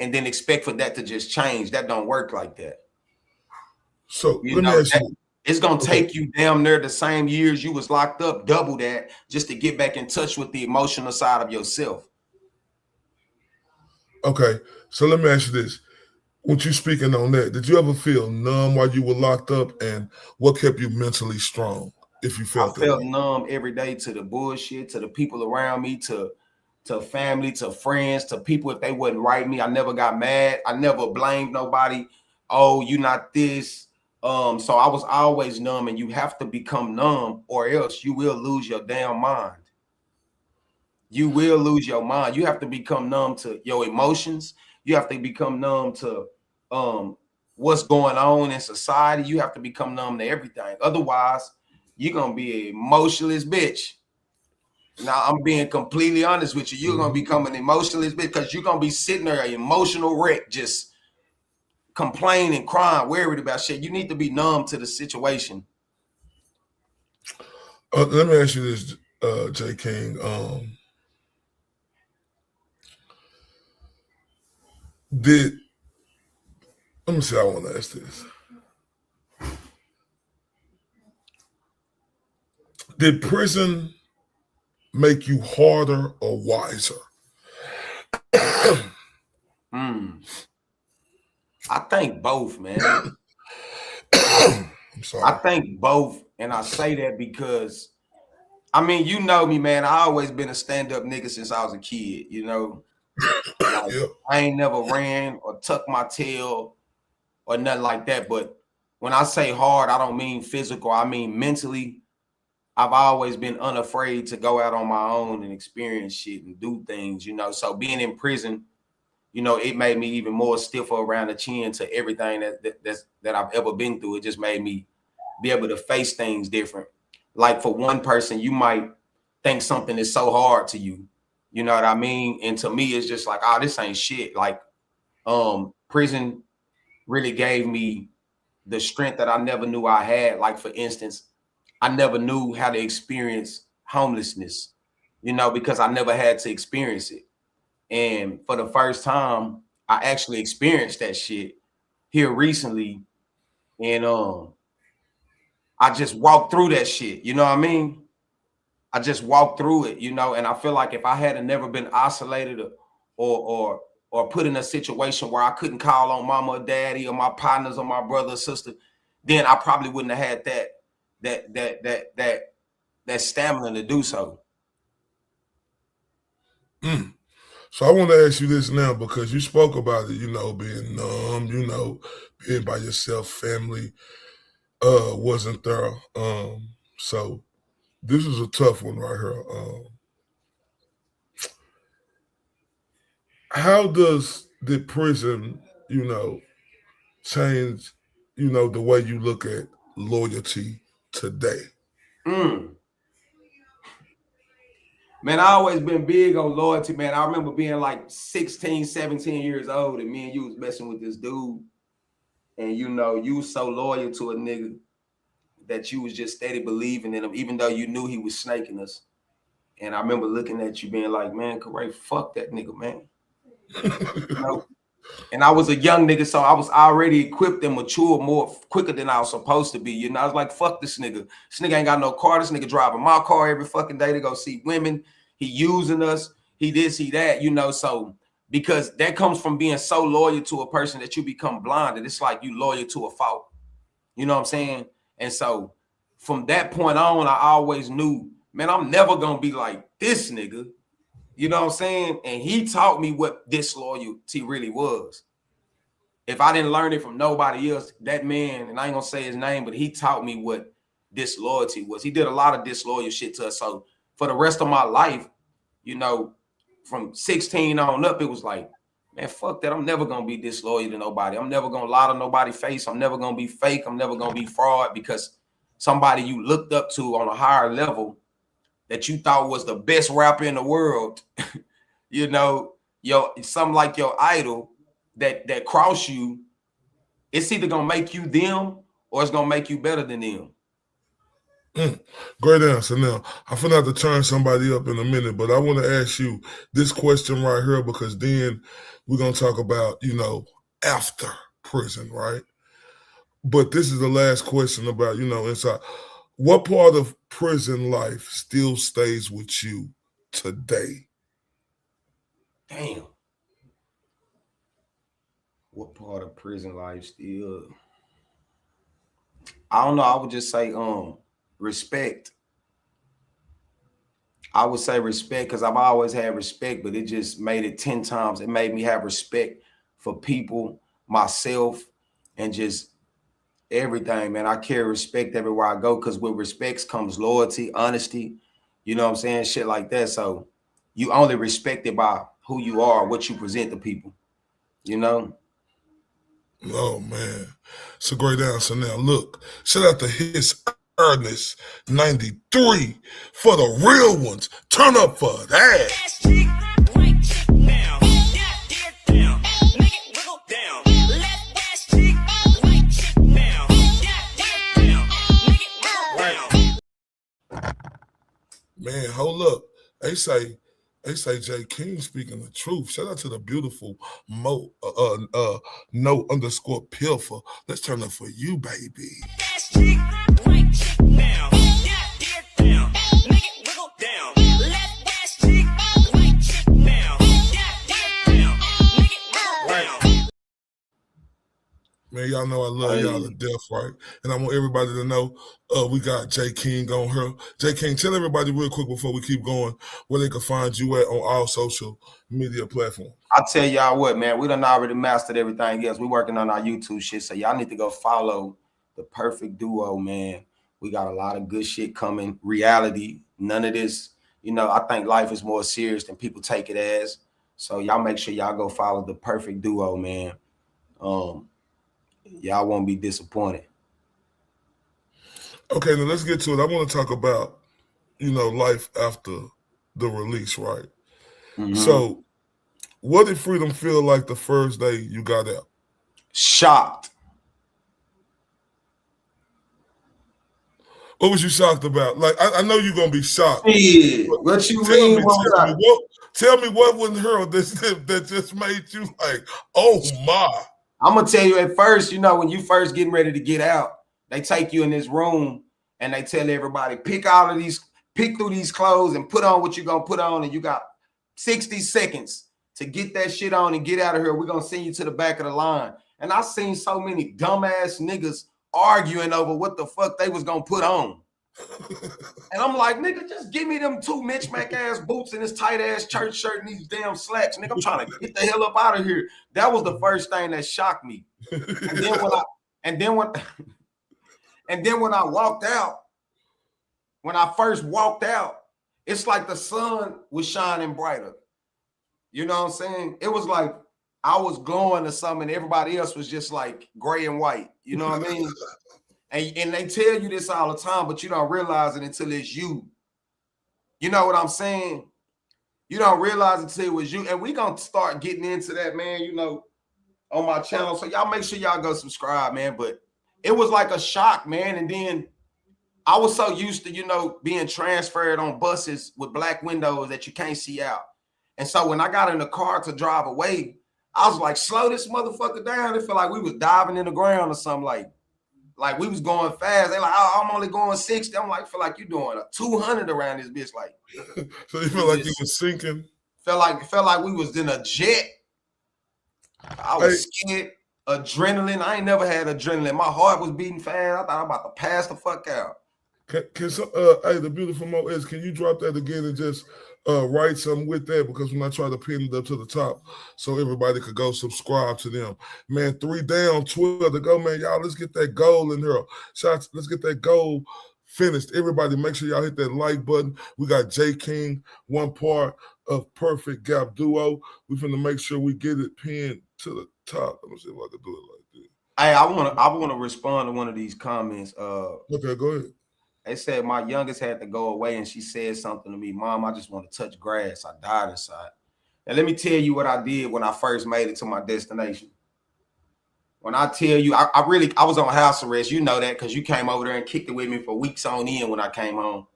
and then expect for that to just change. That don't work like that. So let me ask you. It's going to take you damn near the same years you was locked up, double that, just to get back in touch with the emotional side of yourself. Okay, so let me ask you this. When you speaking on that, did you ever feel numb while you were locked up, and what kept you mentally strong if you felt that? I felt numb every day to the bullshit, to the people around me, to family, to friends, to people if they wouldn't write me. I never got mad. I never blamed nobody. Oh, you not this. So I was always numb, and you have to become numb or else you will lose your damn mind. You will lose your mind. You have to become numb to your emotions. You have to become numb to what's going on in society. You have to become numb to everything. Otherwise, you're going to be an emotionless bitch. Now, I'm being completely honest with you. You're going to become an emotionless bitch because you're going to be sitting there, an emotional wreck, just complaining, crying, worried about shit. You need to be numb to the situation. Let me ask you this, J. King. Let me see, I want to ask this. Did prison make you harder or wiser? I think both, man. I'm sorry. I think both, and I say that because, I mean, you know me, man. I always been a stand-up nigga since I was a kid, you know. Like, Yep. I ain't never ran or tucked my tail or nothing like that. But when I say hard, I don't mean physical. I mean mentally. I've always been unafraid to go out on my own and experience shit and do things, you know. So being in prison, you know, it made me even more stiffer around the chin to everything that I've ever been through. It just made me be able to face things different. Like for one person, you might think something is so hard to you. You know what I mean? And to me, it's just like, oh, this ain't shit. Like prison really gave me the strength that I never knew I had. Like, for instance, I never knew how to experience homelessness, you know, because I never had to experience it. And for the first time, I actually experienced that shit here recently. And I just walked through that shit, you know what I mean? I just walked through it, you know, and I feel like if I had never been isolated or put in a situation where I couldn't call on mama or daddy or my partners or my brother or sister, then I probably wouldn't have had that stamina to do so. So I want to ask you this now, because you spoke about it, you know, being numb, you know, being by yourself, family wasn't there. So this is a tough one right here. How did prison, you know, change, you know, the way you look at loyalty today? Man, I always been big on loyalty, man. I remember being like 16, 17 years old, and me and you was messing with this dude. And, you know, you was so loyal to a nigga that you was just steady believing in him, even though you knew he was snaking us. And I remember looking at you being like, man, Corey, fuck that nigga, man. You know, And I was a young nigga, so I was already equipped and mature more quicker than I was supposed to be. You know, I was like, fuck this nigga. This nigga ain't got no car. This nigga driving my car every fucking day to go see women. He using us. He this, he that, you know. So because that comes from being so loyal to a person that you become blinded. It's like you loyal to a fault. You know what I'm saying? And so from that point on, I always knew, man, I'm never gonna be like this nigga. You know what I'm saying? And he taught me what disloyalty really was. If I didn't learn it from nobody else, that man, and I ain't gonna say his name, but he taught me what disloyalty was. He did a lot of disloyal shit to us. So for the rest of my life, you know, from 16 on up, it was like, man, fuck that. I'm never gonna be disloyal to nobody. I'm never gonna lie to nobody's face. I'm never gonna be fake. I'm never gonna be fraud because somebody you looked up to on a higher level that you thought was the best rapper in the world, you know, something like your idol that cross you, it's either gonna make you them or it's gonna make you better than them. Great answer. Now, I'm finna have to turn somebody up in a minute, but I want to ask you this question right here because then we're gonna talk about, you know, after prison, right? But this is the last question about, you know, inside. What part of prison life still stays with you today? Damn. What part of prison life still? I don't know. I would just say respect. I would say respect because I've always had respect, but it just made it 10 times. It made me have respect for people, myself, and just everything, man. I carry respect everywhere I go because with respect comes loyalty, honesty, you know what I'm saying? Shit like that. So you only respected by who you are, what you present to people, you know? Oh, man. It's a great answer. Now, look, shout out to His Ernest 93 for the real ones. Turn up for that. Man, hold up. They say J. King speaking the truth. Shout out to the beautiful no _ pilfer. Let's turn up for you, baby. Man, y'all know I love y'all to death, right? And I want everybody to know we got J. King on here. J. King, tell everybody real quick before we keep going where they can find you at on all social media platforms. I'll tell y'all what, man, we done already mastered everything else. We working on our YouTube shit, so y'all need to go follow The Perfect Duo, man. We got a lot of good shit coming. Reality, none of this. You know, I think life is more serious than people take it as. So y'all make sure y'all go follow The Perfect Duo, man. Y'all won't be disappointed. Okay, now let's get to it. I want to talk about, you know, life after the release, right? Mm-hmm. So what did freedom feel like the first day you got out? Shocked. What was you shocked about? Like, I know you're going to be shocked. Yeah. What you mean? Tell me what wasn't her that just made you like, oh my. I'm going to tell you at first, you know, when you first getting ready to get out, they take you in this room and they tell everybody, pick through these clothes and put on what you're going to put on. And you got 60 seconds to get that shit on and get out of here. We're going to send you to the back of the line. And I seen so many dumbass niggas arguing over what the fuck they was going to put on. And I'm like, nigga, just give me them 2 Mitch Mac ass boots and this tight ass church shirt and these damn slacks. Nigga, I'm trying to get the hell up out of here. That was the first thing that shocked me. And then when I walked out, when I first walked out, it's like the sun was shining brighter. You know what I'm saying? It was like I was glowing or something, and everybody else was just like gray and white. You know what I mean? And they tell you this all the time, but you don't realize it until it's you. You know what I'm saying? You don't realize it until it was you. And we gonna start getting into that, man, you know, on my channel. So y'all make sure y'all go subscribe, man. But it was like a shock, man. And then I was so used to, you know, being transferred on buses with black windows that you can't see out. And so when I got in the car to drive away, I was like, slow this motherfucker down. It felt like we was diving in the ground or something. Like we was going fast. They like, oh, I'm only going 60. I'm like, feel like you doing a 200 around this bitch. Like, so you feel like you was sinking? Felt like we was in a jet. I was scared. Adrenaline. I ain't never had adrenaline. My heart was beating fast. I thought I was about to pass the fuck out. Hey, the beautiful Mo is, can you drop that again and just write something with that? Because when I try to pin it up to the top so everybody could go subscribe to them. Man, 3 down, 12 to go, man. Y'all, let's get that goal in here. Shots, let's get that goal finished. Everybody, make sure y'all hit that like button. We got KYNG, one part of Perfect Gap Duo. We finna make sure we get it pinned to the top. Let me see if I can do it like this. Hey, I wanna respond to one of these comments. Okay, go ahead. They said my youngest had to go away and she said something to me, Mom, I just want to touch grass. I died inside. And let me tell you what I did when I first made it to my destination. When I tell you, I was on house arrest. You know that because you came over there and kicked it with me for weeks on end when I came home.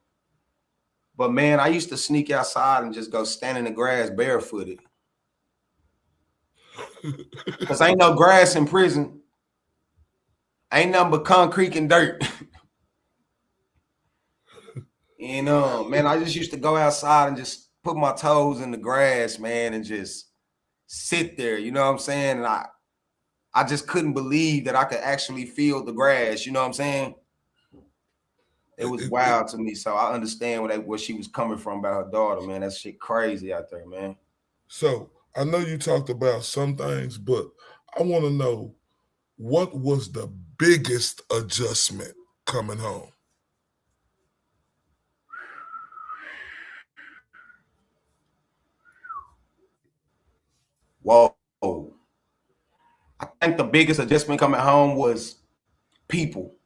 But man, I used to sneak outside and just go stand in the grass barefooted. Because ain't no grass in prison. Ain't nothing but concrete and dirt. And man, I just used to go outside and just put my toes in the grass, man, and just sit there. You know what I'm saying? And I just couldn't believe that I could actually feel the grass. You know what I'm saying? It was wild to me. So I understand where she was coming from about her daughter, man. That shit crazy out there, man. So I know you talked about some things, but I want to know, what was the biggest adjustment coming home? Whoa. I think the biggest adjustment coming home was people.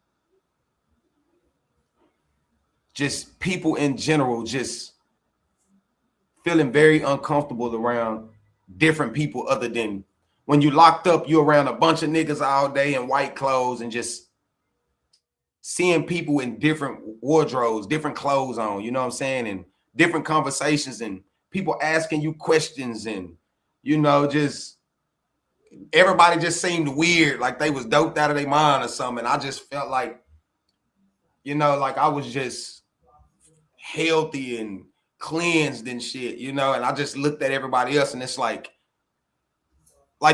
Just people in general, just feeling very uncomfortable around different people other than when you locked up, you're around a bunch of niggas all day in white clothes and just seeing people in different wardrobes, different clothes on, you know what I'm saying? And different conversations and people asking you questions and, you know, just everybody just seemed weird, like they was doped out of their mind or something. I just felt like, you know, like I was just healthy and cleansed and shit, you know, and I just looked at everybody else and it's like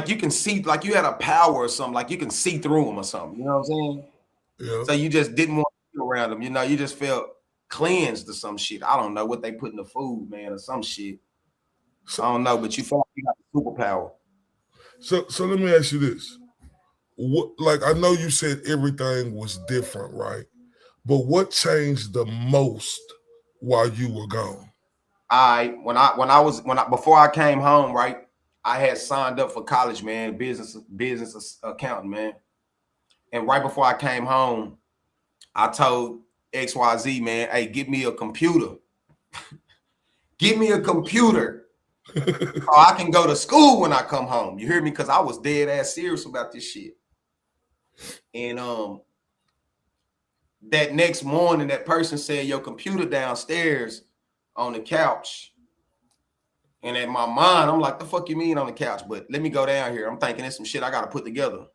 you can see, like you had a power or something, like you can see through them or something, you know what I'm saying? Yeah. So you just didn't want to be around them, you know, you just felt cleansed or some shit. I don't know what they put in the food, man, or some shit. I don't know, but you feel like you got a superpower. So let me ask you this. What, like, I know you said everything was different, right? But what changed the most while you were gone? Before I came home, right, I had signed up for college, man, business accounting, man. And right before I came home, I told XYZ, man, hey, get me a computer. Give me a computer. So I can go to school when I come home. You hear me? Because I was dead ass serious about this shit. And that next morning, that person said, your computer downstairs on the couch. And in my mind, I'm like, the fuck you mean on the couch? But let me go down here. I'm thinking there's some shit I got to put together.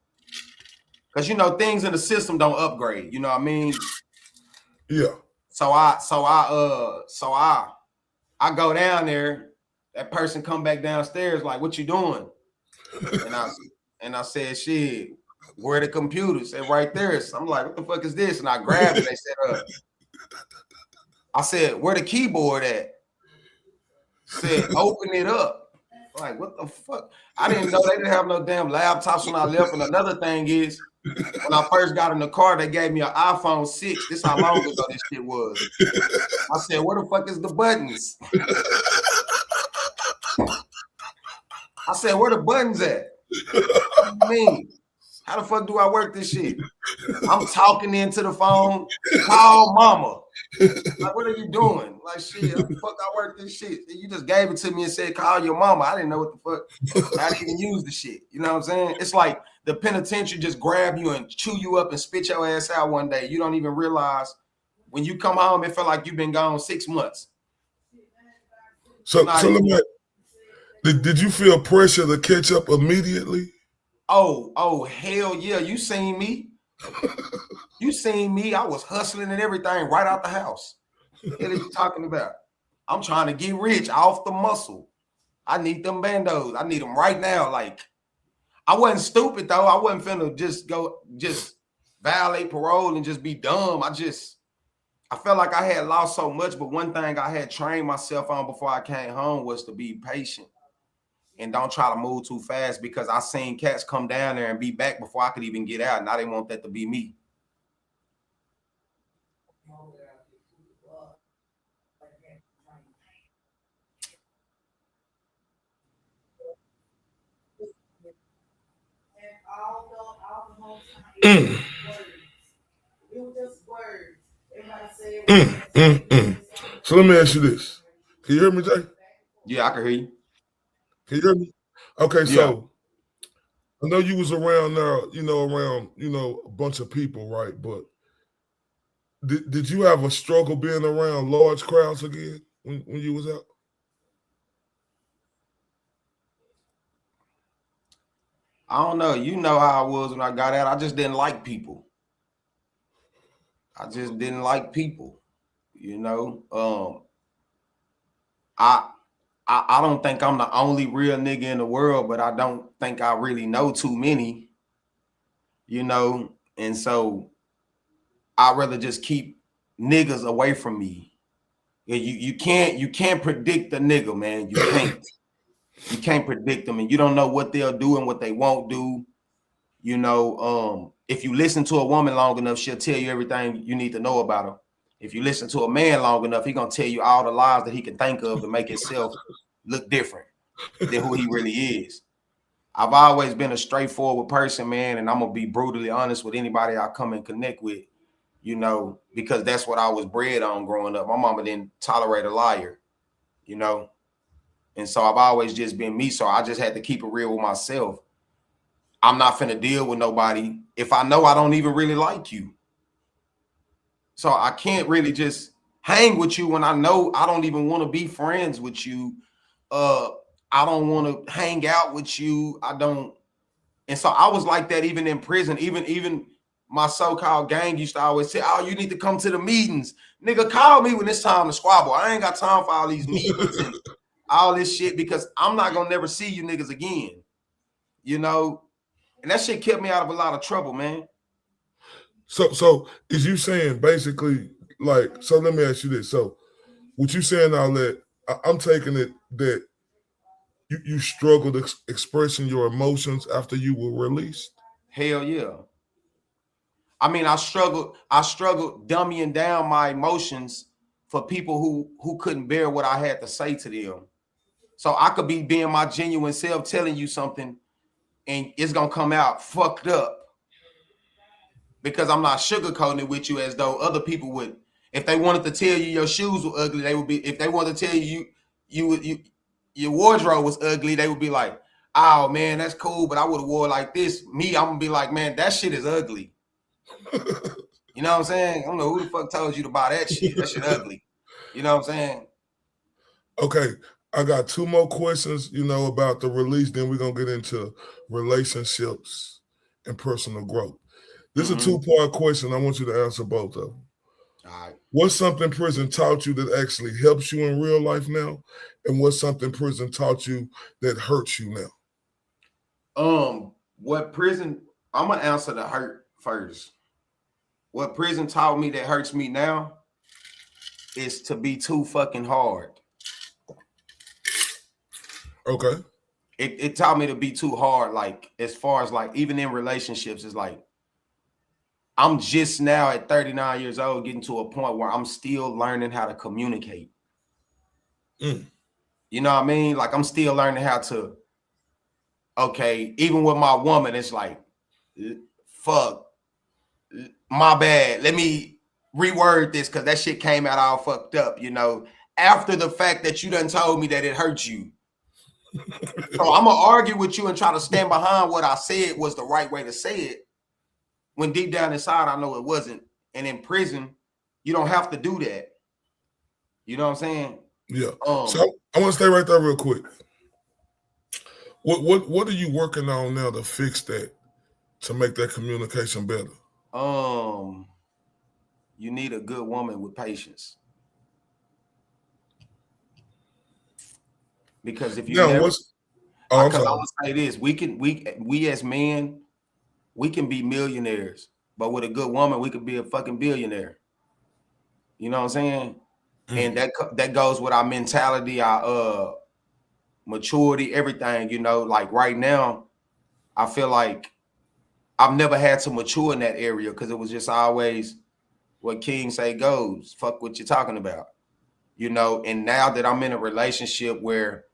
Because, you know, things in the system don't upgrade. You know what I mean? Yeah. So I go down there. That person come back downstairs like, what you doing? And I said, shit, where the computer? Said right there. So I'm like, what the fuck is this? And I grabbed it. They said, I said, where the keyboard at? Said, open it up. I'm like, what the fuck? I didn't know they didn't have no damn laptops when I left. And another thing is, when I first got in the car, they gave me an iPhone 6. This is how long ago this shit was. I said, where the fuck is the buttons? I said, where the buttons at? What do you mean? How the fuck do I work this shit? I'm talking into the phone. Call mama. Like, what are you doing? Like, shit, how the fuck I work this shit? You just gave it to me and said, call your mama. I didn't know what the fuck. I didn't even use the shit. You know what I'm saying? It's like the penitentiary just grab you and chew you up and spit your ass out one day. You don't even realize when you come home, it felt like you've been gone 6 months. So let Did you feel pressure to catch up immediately? Oh, hell yeah. You seen me. You seen me. I was hustling and everything right out the house. What are you talking about? I'm trying to get rich off the muscle. I need them bandos. I need them right now. Like, I wasn't stupid though. I wasn't finna just violate parole and just be dumb. I felt like I had lost so much, but one thing I had trained myself on before I came home was to be patient and don't try to move too fast, because I seen cats come down there and be back before I could even get out. Now they want that to be me. So let me ask you this. Can you hear me, Jay? Yeah, I can hear you. Can you hear me? Okay, Yeah. so I know you was around there, around a bunch of people, right? But did you have a struggle being around large crowds again when you was out? I don't know. You know how I was when I got out. I just didn't like people. I just didn't like people. You know, I don't think I'm the only real nigga in the world, but I don't think I really know too many. You know, and so I'd rather just keep niggas away from me. You can't predict the nigga, man. You can't. You can't predict them, and you don't know what they'll do and what they won't do. You know, if you listen to a woman long enough, she'll tell you everything you need to know about her. If you listen to a man long enough, he's gonna tell you all the lies that he can think of to make himself look different than who he really is. I've always been a straightforward person, man, and I'm gonna be brutally honest with anybody I come and connect with, you know, because that's what I was bred on growing up. My mama didn't tolerate a liar, you know. And so I've always just been me. So I just had to keep it real with myself. I'm not finna deal with nobody if I know I don't even really like you. So I can't really just hang with you when I know I don't even want to be friends with you. I don't want to hang out with you. I don't. And so I was like that even in prison. Even my so-called gang used to always say, "Oh, you need to come to the meetings. Nigga, call me when it's time to squabble. I ain't got time for all these meetings and all this shit, because I'm not gonna never see you niggas again." You know? And that shit kept me out of a lot of trouble, man. So is you saying basically, like, so let me ask you this. So what you saying now that I'm taking it that you struggled expressing your emotions after you were released? Hell yeah. I mean, I struggled dumbing down my emotions for people who couldn't bear what I had to say to them. So I could be being my genuine self, telling you something, and it's gonna come out fucked up because I'm not sugarcoating it with you as though other people would. If they wanted to tell you your shoes were ugly, they would be. If they wanted to tell you your wardrobe was ugly, they would be like, "Oh man, that's cool, but I would have wore like this." Me, I'm gonna be like, "Man, that shit is ugly." You know what I'm saying? I don't know who the fuck told you to buy that shit. That shit ugly. You know what I'm saying? Okay, I got two more questions, about the release. Then we're going to get into relationships and personal growth. This is a two-part question. I want you to answer both of them. All right. What's something prison taught you that actually helps you in real life now? And what's something prison taught you that hurts you now? What prison, I'm going to answer the hurt first. What prison taught me that hurts me now is to be too fucking hard. Okay. It taught me to be too hard, like, as far as, like, even in relationships, it's like, I'm just now at 39 years old getting to a point where I'm still learning how to communicate. You know what I mean? Like, I'm still learning how to, okay, even with my woman, it's like, fuck, my bad. Let me reword this because that shit came out all fucked up, after the fact that you done told me that it hurts you. So I'm going to argue with you and try to stand behind what I said was the right way to say it, when deep down inside, I know it wasn't. And in prison, you don't have to do that. You know what I'm saying? Yeah. So I want to stay right there real quick. What are you working on now to fix that, to make that communication better? You need a good woman with patience. Because if you Now, never, I'm because I sorry. would say this, we as men, we can be millionaires, but with a good woman, we could be a fucking billionaire. You know what I'm saying? And that goes with our mentality, our maturity, everything. You know, like right now, I feel like I've never had to mature in that area because it was just always what King say goes. Fuck what you're talking about. You know, and now that I'm in a relationship where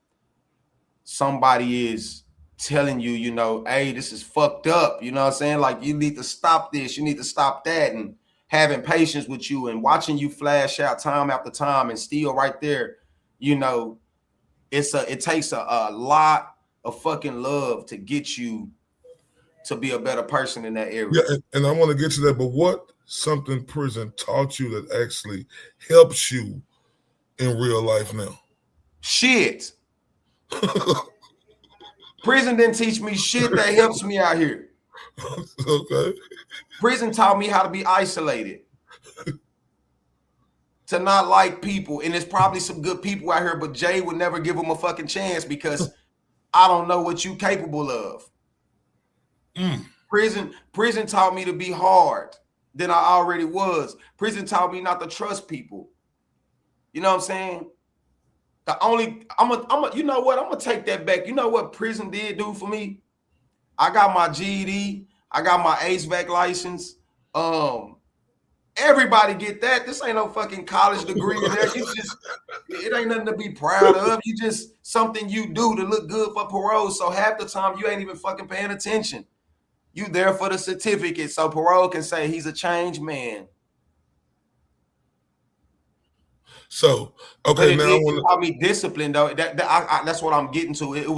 somebody is telling you, you know, hey, this is fucked up. You know what I'm saying? Like, you need to stop this. You need to stop that. And having patience with you and watching you flash out time after time and still right there, you know, it takes a lot of fucking love to get you to be a better person in that area. Yeah, and I want to get to that, but what something prison taught you that actually helps you in real life now? Shit. Prison didn't teach me shit that helps me out here. Okay. Prison taught me how to be isolated, to not like people. And there's probably some good people out here, but Jay would never give them a fucking chance because I don't know what you capable of. Prison taught me to be hard than I already was. Prison taught me not to trust people. You know what I'm saying? You know what? I'm gonna take that back. You know what prison did do for me? I got my GED. I got my HVAC license. Everybody get that. This ain't no fucking college degree in there. It ain't nothing to be proud of. You just something you do to look good for parole. So half the time you ain't even fucking paying attention. You there for the certificate so parole can say he's a changed man. So, okay, now I want to taught me discipline though. That's what I'm getting to. It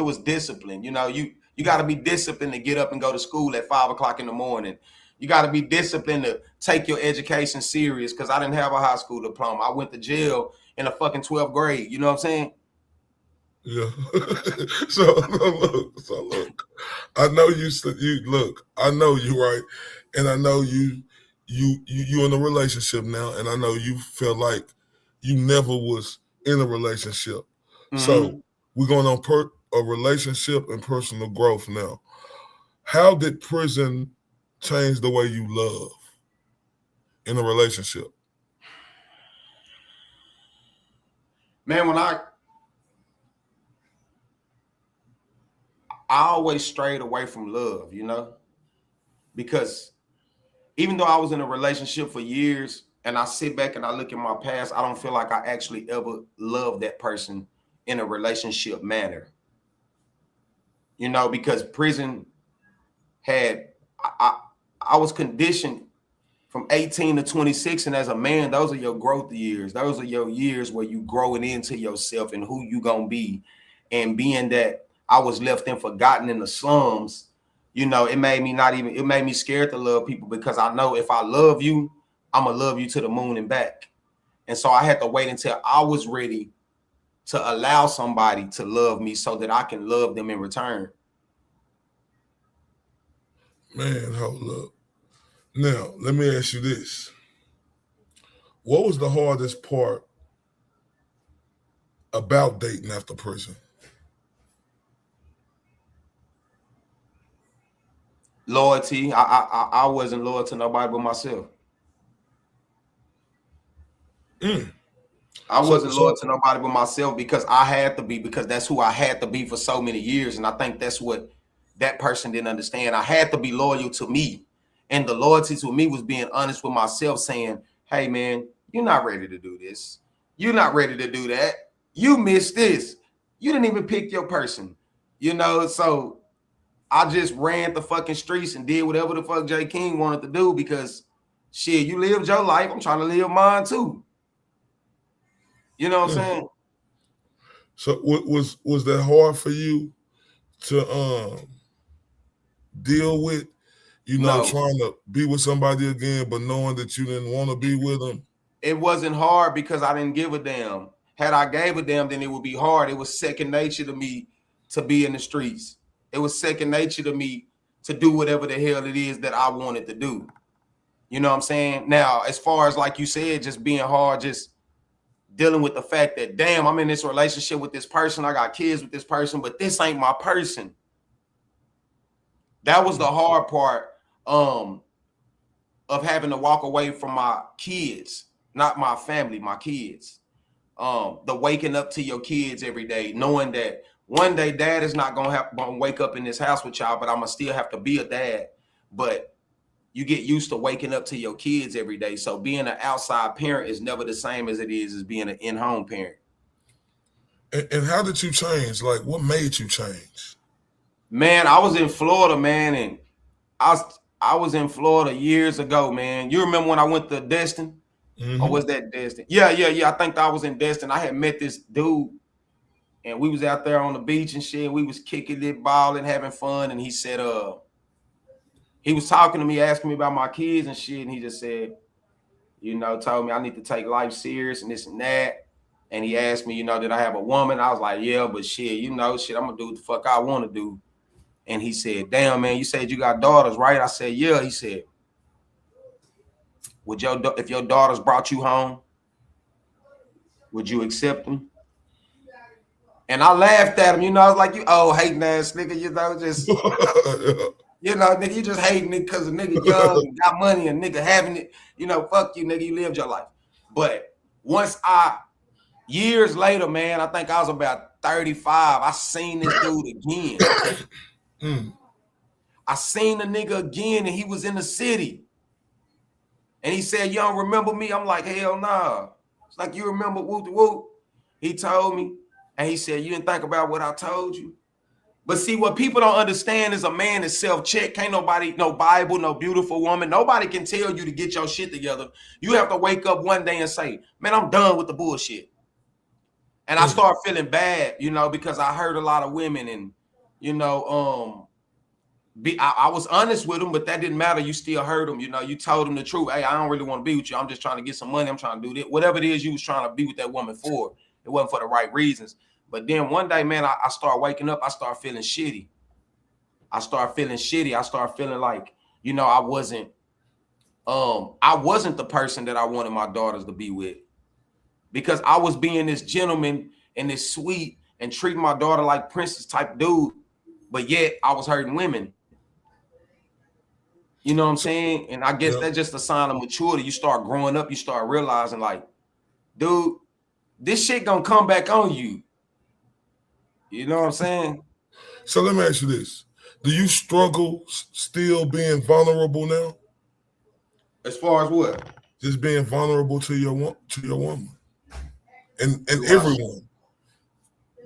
was discipline. You know, you got to be disciplined to get up and go to school at 5 o'clock in the morning. You got to be disciplined to take your education serious. Because I didn't have a high school diploma. I went to jail in the fucking 12th grade. You know what I'm saying? Yeah. So look. I know I know you right, and I know you in a relationship now, and I know you feel like you never was in a relationship. So we're going on a relationship and personal growth now. How did prison change the way you love in a relationship? Man, when I always strayed away from love, you know, because even though I was in a relationship for years and I sit back and I look at my past, I don't feel like I actually ever loved that person in a relationship manner. You know, because prison had, I was conditioned from 18 to 26. And as a man, those are your growth years. Those are your years where you growing into yourself and who you gonna be. And being that I was left and forgotten in the slums, you know, it made me scared to love people because I know if I love you, I'm gonna love you to the moon and back. And so I had to wait until I was ready to allow somebody to love me so that I can love them in return. Man, hold up. Now, let me ask you this. What was the hardest part about dating after prison? Loyalty. I wasn't loyal to nobody but myself. I wasn't loyal to nobody but myself because I had to be, because that's who I had to be for so many years. And I think that's what that person didn't understand. I had to be loyal to me. And the loyalty to me was being honest with myself, saying, hey, man, you're not ready to do this. You're not ready to do that. You missed this. You didn't even pick your person, you know? So I just ran the fucking streets and did whatever the fuck J. King wanted to do because, shit, you lived your life. I'm trying to live mine, too. You know what I'm saying? So was that hard for you to deal with, you know, trying to be with somebody again, but knowing that you didn't want to be with them? It wasn't hard because I didn't give a damn. Had I gave a damn, then it would be hard. It was second nature to me to be in the streets. It was second nature to me to do whatever the hell it is that I wanted to do. You know what I'm saying? Now, as far as like you said, just being hard, just dealing with the fact that, damn, I'm in this relationship with this person. I got kids with this person, but this ain't my person. That was the hard part of having to walk away from my kids, not my family, my kids. The waking up to your kids every day, knowing that one day dad is not gonna wake up in this house with y'all, but I'm gonna still have to be a dad. But you get used to waking up to your kids every day. So being an outside parent is never the same as it is as being an in-home parent. And how did you change? Like, what made you change? Man, I was in Florida, man, and I was in Florida years ago, man. You remember when I went to Destin? Mm-hmm. Or was that Destin? Yeah. I think I was in Destin. I had met this dude, and we was out there on the beach and shit. We was kicking it, balling, having fun, and he said, he was talking to me, asking me about my kids and shit, and he just said, told me I need to take life serious and this and that. And he asked me, did I have a woman? I was like, yeah, but shit, I'm gonna do what the fuck I want to do. And he said, damn, man, you said you got daughters, right? I said, yeah. He said, if your daughters brought you home, would you accept them? And I laughed at him, I was like, you old hating ass nigga, just, nigga, you just hating it because a nigga young and got money and nigga having it, fuck you, nigga, you lived your life. But years later, man, I think I was about 35, I seen this dude again. I seen the nigga again, and he was in the city. And he said, you don't remember me? I'm like, hell nah. It's like, you remember whoop de whoop? He told me, and he said, you didn't think about what I told you? But see, what people don't understand is a man is self-check. Can't nobody, no Bible, no beautiful woman, nobody can tell you to get your shit together. You have to wake up one day and say, man, I'm done with the bullshit. And I start feeling bad, because I heard a lot of women and, I was honest with them, but that didn't matter. You still heard them, you told them the truth. Hey, I don't really want to be with you. I'm just trying to get some money. I'm trying to do this. Whatever it is you was trying to be with that woman for, it wasn't for the right reasons. But then one day, man, I start waking up. I start feeling shitty. I start feeling like, I wasn't the person that I wanted my daughters to be with, because I was being this gentleman and this sweet and treating my daughter like princess type dude, but yet I was hurting women. You know what I'm saying? And I guess that's just a sign of maturity. You start growing up, you start realizing like, dude, this shit gonna come back on you. You know what I'm saying? So let me ask you this. Do you struggle still being vulnerable now? As far as what? Just being vulnerable to your woman. And everyone.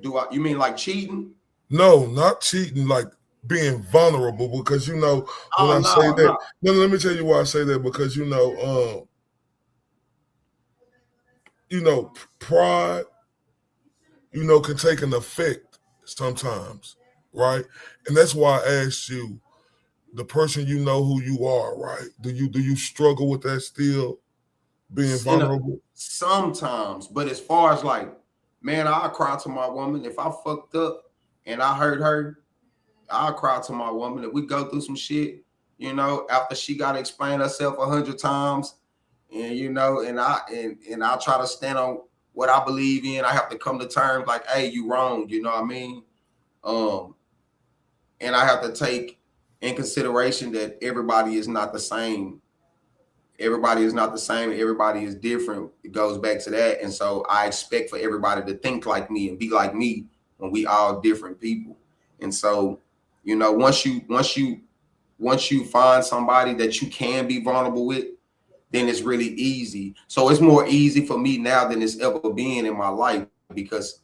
You mean like cheating? No, not cheating, like being vulnerable, because let me tell you why I say that, because pride, can take an effect sometimes, right? And that's why I asked you, the person who you are, right? Do you struggle with that still, being vulnerable? Sometimes, but as far as like, man, I'll cry to my woman. If I fucked up and I hurt her, I'll cry to my woman. If we go through some shit, after she got to explain herself 100 times, and and I try to stand on what I believe in. I have to come to terms like, hey, you wrong. You know what I mean? And I have to take in consideration that everybody is not the same. Everybody is not the same. Everybody is different. It goes back to that. And so I expect for everybody to think like me and be like me when we all different people. And so, once you find somebody that you can be vulnerable with, then it's really easy. So it's more easy for me now than it's ever been in my life, because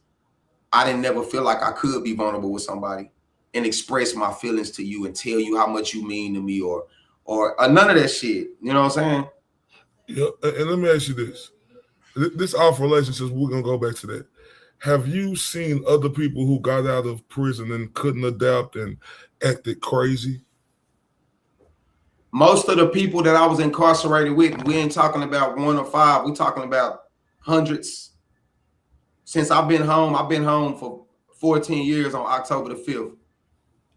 I didn't never feel like I could be vulnerable with somebody and express my feelings to you and tell you how much you mean to me or none of that shit. You know what I'm saying? Yeah. And let me ask you this. This off relationships, we're going to go back to that. Have you seen other people who got out of prison and couldn't adapt and acted crazy? Most of the people that I was incarcerated with, we ain't talking about 1 or 5. We're talking about hundreds. Since I've been home 14 years on October the 5th.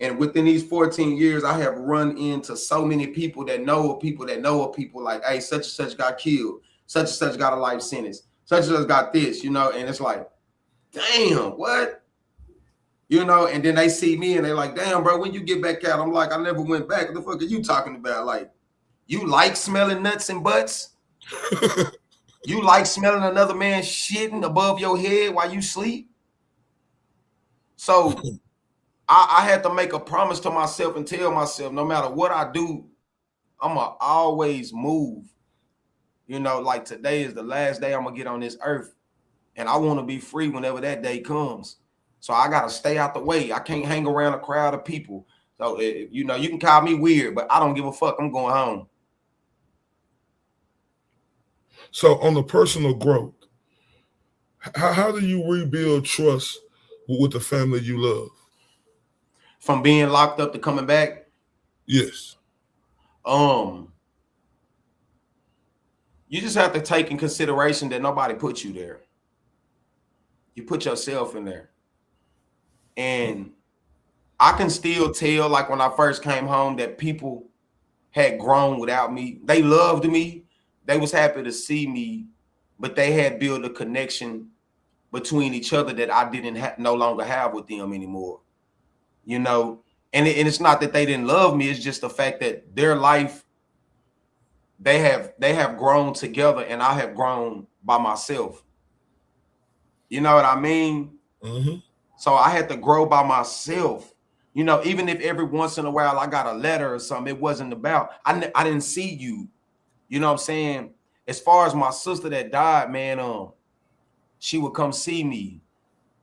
And within these 14 years, I have run into so many people that know of people that know of people like, hey, such and such got killed, such and such got a life sentence, such and such got this, you know, and it's like, damn, what? You know, and then they see me and they're like, damn, bro, when you get back out? I'm like, I never went back. What the fuck are you talking about? Like, you like smelling nuts and butts? You like smelling another man shitting above your head while you sleep? So I had to make a promise to myself and tell myself, no matter what I do, I'm going to always move. You know, like today is the last day I'm going to get on this earth. And I want to be free whenever that day comes. So I got to stay out the way. I can't hang around a crowd of people. So, you know, you can call me weird, but I don't give a fuck. I'm going home. So on the personal growth, how do you rebuild trust with the family you love? From being locked up to coming back? Yes. You just have to take in consideration that nobody put you there. You put yourself in there. And I can still tell, like when I first came home, that people had grown without me. They loved me. They was happy to see me, but they had built a connection between each other that I didn't no longer have with them anymore. You know, and it's not that they didn't love me. It's just the fact that their life, they have grown together and I have grown by myself. You know what I mean? Mm-hmm. So I had to grow by myself. You know, even if every once in a while I got a letter or something, it wasn't about, I didn't see you. You know what I'm saying? As far as my sister that died, man, she would come see me.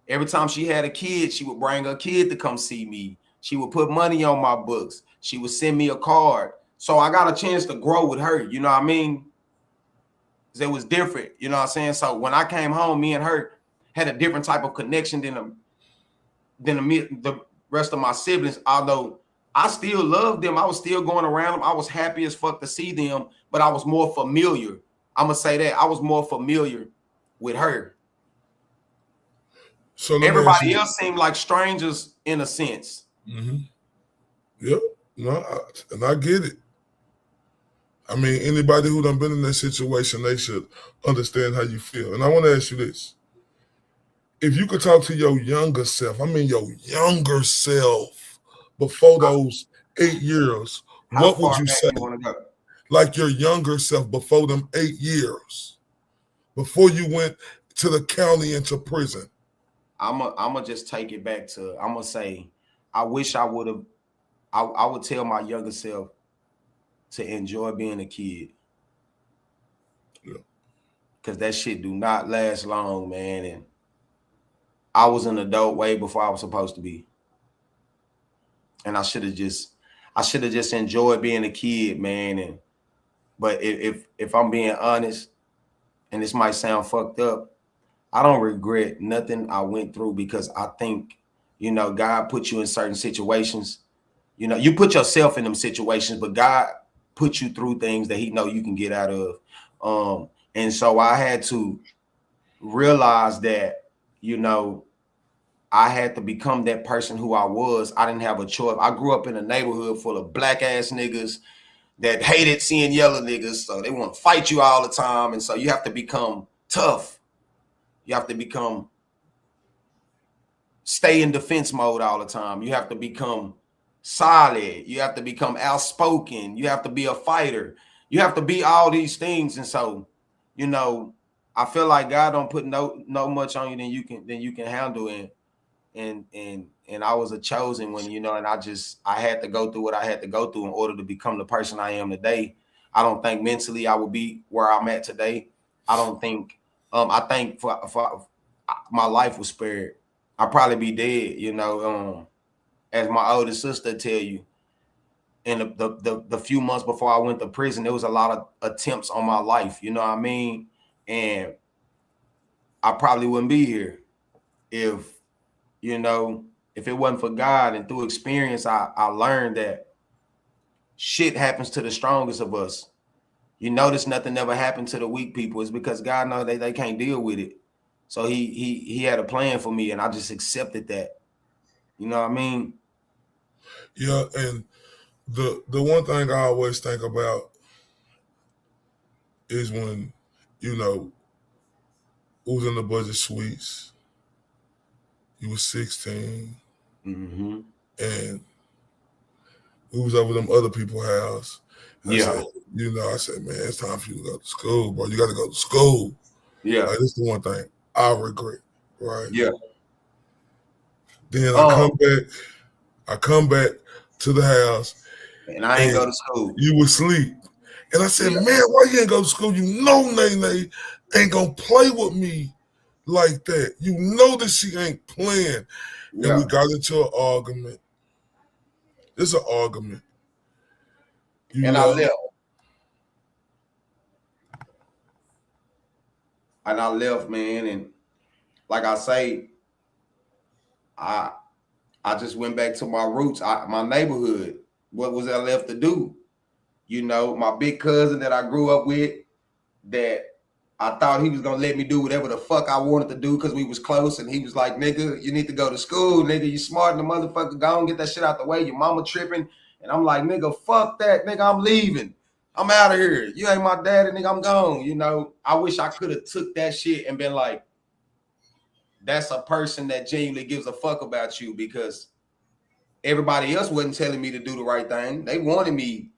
Every time she had a kid, she would bring her kid to come see me. She would put money on my books. She would send me a card. So I got a chance to grow with her. You know what I mean? It was different. You know what I'm saying? So when I came home, me and her had a different type of connection than the rest of my siblings. Although I still loved them. I was still going around them. I was happy as fuck to see them, but I was more familiar. I'm going to say that. I was more familiar with her. So everybody else seemed like strangers in a sense. Mm-hmm. Yep. No, and I get it. I mean, anybody who done been in that situation, they should understand how you feel. And I want to ask you this. If you could talk to your younger self, before those 8 years, what would you say? Like your younger self before them 8 years, before you went to the county and to prison? I'm gonna just take it back to, I'm gonna say, I wish I would have, I would tell my younger self to enjoy being a kid. Yeah. Because that shit do not last long, man. And I was an adult way before I was supposed to be. And I should have just enjoyed being a kid, man. But if I'm being honest, and this might sound fucked up, I don't regret nothing I went through, because I think, you know, God put you in certain situations. You know, you put yourself in them situations, but God put you through things that he know you can get out of. And so I had to realize that, you know, I had to become that person who I was. I didn't have a choice. I grew up in a neighborhood full of black ass niggas that hated seeing yellow niggas. So they want to fight you all the time. And so you have to become tough. You have to stay in defense mode all the time. You have to become solid. You have to become outspoken. You have to be a fighter. You have to be all these things. And so, you know, I feel like God don't put no much on you than you can handle. And I was a chosen one, you know, and I had to go through what I had to go through in order to become the person I am today. I don't think mentally I would be where I'm at today. I don't think, I think for my life was spared. I'd probably be dead, you know, as my older sister tell you. In the few months before I went to prison, there was a lot of attempts on my life, you know what I mean? And I probably wouldn't be here if, you know, if it wasn't for God. And through experience, I learned that shit happens to the strongest of us. You notice nothing ever happened to the weak people. It's because God knows they can't deal with it. So he had a plan for me, and I just accepted that. You know what I mean? Yeah, and the one thing I always think about is when, you know, we was in the budget suites. You was 16, Mm-hmm. and we was over them other people's house. I said, man, it's time for you to go to school, bro. You got to go to school. Yeah. Like, this is the one thing I regret, right? Yeah. Then I come back to the house, and I ain't go to school. You was asleep. And I said, man, why you ain't go to school? You know Nene ain't gonna play with me like that. You know that she ain't playing. Yeah. And we got into an argument. It's an argument. I left. And I left, man. And like I say, I just went back to my roots, my neighborhood. What was there left to do? You know, my big cousin that I grew up with, that I thought he was gonna let me do whatever the fuck I wanted to do because we was close, and he was like, nigga, you need to go to school, nigga. You smart in the motherfucker. Go and get that shit out the way. Your mama tripping. And I'm like, nigga, fuck that, nigga. I'm leaving. I'm out of here. You ain't my daddy, nigga. I'm gone. You know, I wish I could have took that shit and been like, that's a person that genuinely gives a fuck about you, because everybody else wasn't telling me to do the right thing. They wanted me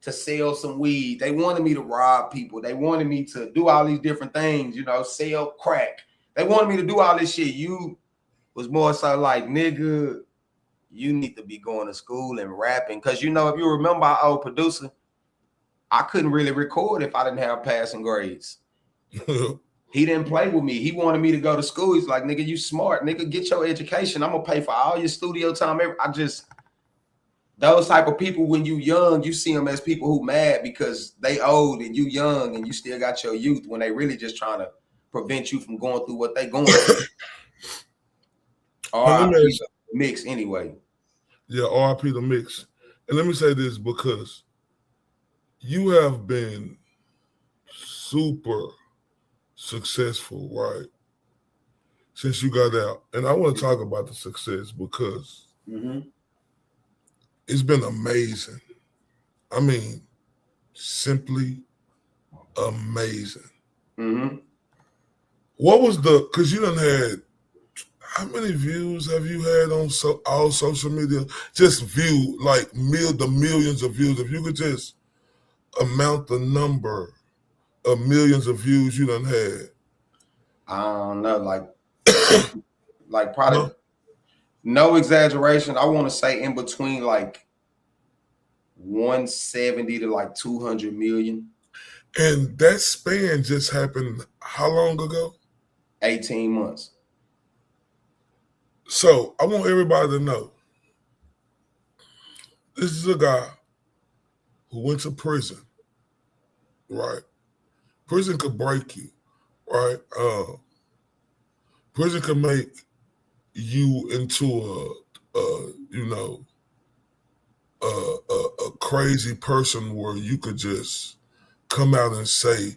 to sell some weed. They wanted me to rob people. They wanted me to do all these different things, you know, sell crack. They wanted me to do all this shit. You was more so like, nigga, you need to be going to school and rapping. Because, you know, if you remember our old producer, I couldn't really record if I didn't have passing grades. He didn't play with me. He wanted me to go to school. He's like, nigga, you smart. Nigga, get your education. I'm going to pay for all your studio time. Those type of people, when you young, you see them as people who mad because they old and you young and you still got your youth, when they really just trying to prevent you from going through what they going through. R.I.P. Mix anyway. Yeah, R.I.P. the Mix. And let me say this, because you have been super successful, right, since you got out. And I want to talk about the success because it's been amazing. I mean, simply amazing. What was because you done had, how many views have you had on all social media? Just view, like the millions of views. If you could just amount the number of millions of views you done had. I don't know, like probably, no exaggeration, I want to say in between like 170 to like 200 million. And that span just happened how long ago? 18 months. So I want everybody to know, this is a guy who went to prison, right? Prison could break you, right? Prison could make you into a crazy person where you could just come out and say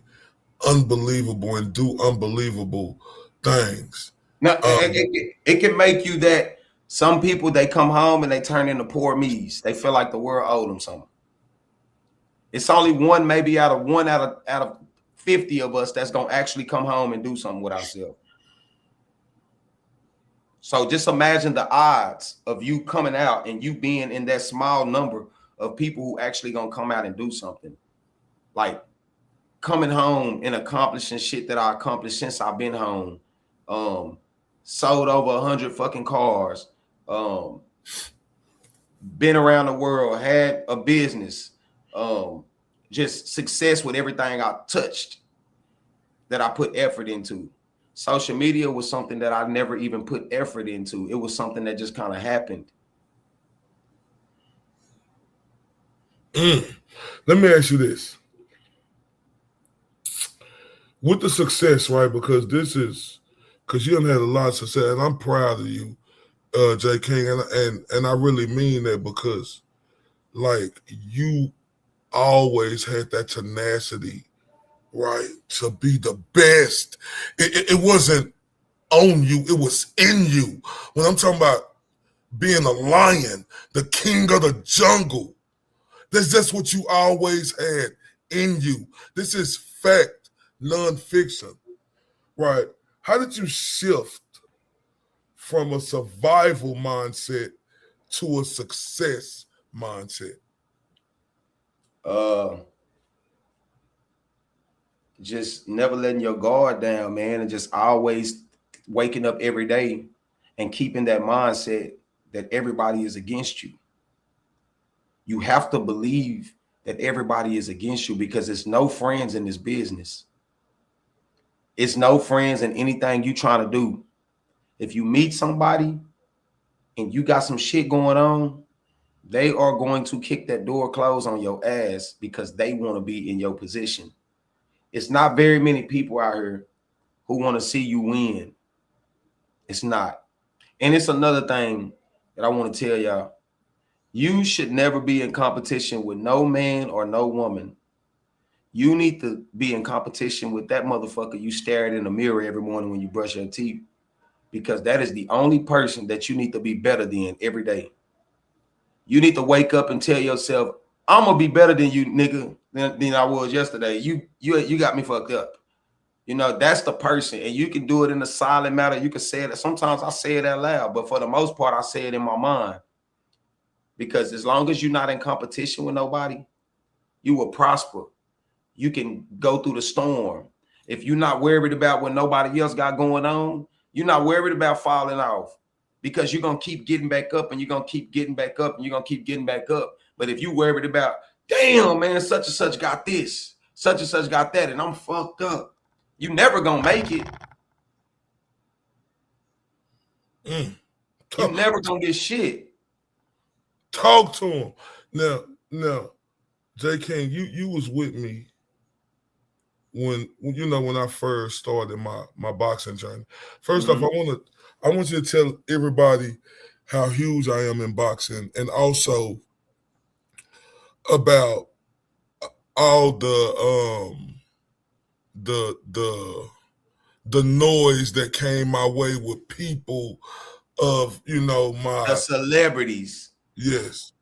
unbelievable and do unbelievable things. Now, it can make you that some people, they come home and they turn into poor me's. They feel like the world owed them something. It's only one, maybe out of 50 of us that's gonna actually come home and do something with ourselves. So just imagine the odds of you coming out and you being in that small number of people who actually gonna come out and do something. Like coming home and accomplishing shit that I accomplished since I've been home. Sold over 100 fucking cars. Been around the world, had a business. Just success with everything I touched that I put effort into. Social media was something that I never even put effort into. It was something that just kind of happened. Let me ask you this. With the success, right? Because you done had a lot of success, and I'm proud of you, J. King, and I really mean that, because like you always had that tenacity, right, to be the best. It wasn't on you. It was in you. When I'm talking about being a lion, the king of the jungle, that's just what you always had in you. This is fact, nonfiction, right? How did you shift from a survival mindset to a success mindset? Just never letting your guard down, man, and just always waking up every day and keeping that mindset that everybody is against you. You have to believe that everybody is against you because it's no friends in this business. It's no friends in anything you trying to do. If you meet somebody and you got some shit going on, they are going to kick that door closed on your ass because they want to be in your position. It's not very many people out here who want to see you win. It's not. And it's another thing that I want to tell y'all. You should never be in competition with no man or no woman. You need to be in competition with that motherfucker you stare at in the mirror every morning when you brush your teeth, because that is the only person that you need to be better than every day. You need to wake up and tell yourself, I'm gonna be better than you, nigga, than I was yesterday. You got me fucked up. You know, that's the person. And you can do it in a silent manner. You can say it. Sometimes I say it out loud, but for the most part, I say it in my mind. Because as long as you're not in competition with nobody, you will prosper. You can go through the storm. If you're not worried about what nobody else got going on, you're not worried about falling off, because you're going to keep getting back up, and you're going to keep getting back up, and you're going to keep getting back up. But if you worried about, damn, man, such and such got this, such and such got that, and I'm fucked up, you never going to make it. You never going to get shit. Talk to him. Now, J. King, you was with me when I first started my boxing journey. First off, I want you to tell everybody how huge I am in boxing, and also about all the noise that came my way with people of the celebrities. Yes.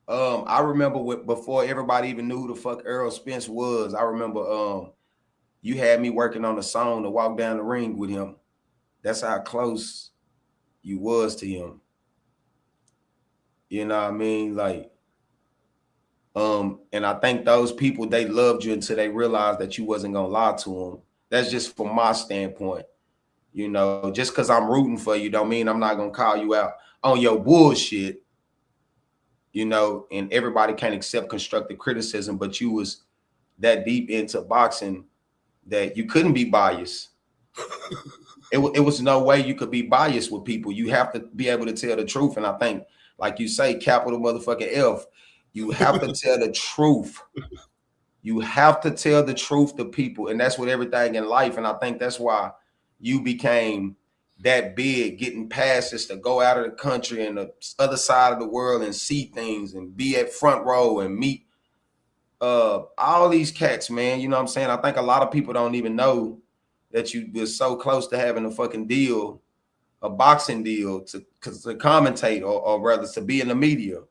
I remember before everybody even knew who the fuck Earl Spence was. I remember you had me working on a song to walk down the ring with him. That's how close you was to him. You know what I mean? Like, and I think those people, they loved you until they realized that you wasn't gonna lie to them. That's just from my standpoint. You know, just because I'm rooting for you don't mean I'm not gonna call you out on your bullshit. You know, and everybody can't accept constructive criticism, but you was that deep into boxing that you couldn't be biased. It was no way you could be biased with people. You have to be able to tell the truth. And I think, like you say, capital motherfucking F, you have to tell the truth. You have to tell the truth to people. And that's with everything in life. And I think that's why you became that big, getting passes to go out of the country and the other side of the world and see things and be at front row and meet all these cats, man. You know what I'm saying? I think a lot of people don't even know that you were so close to having a fucking deal, a boxing deal to commentate or rather to be in the media.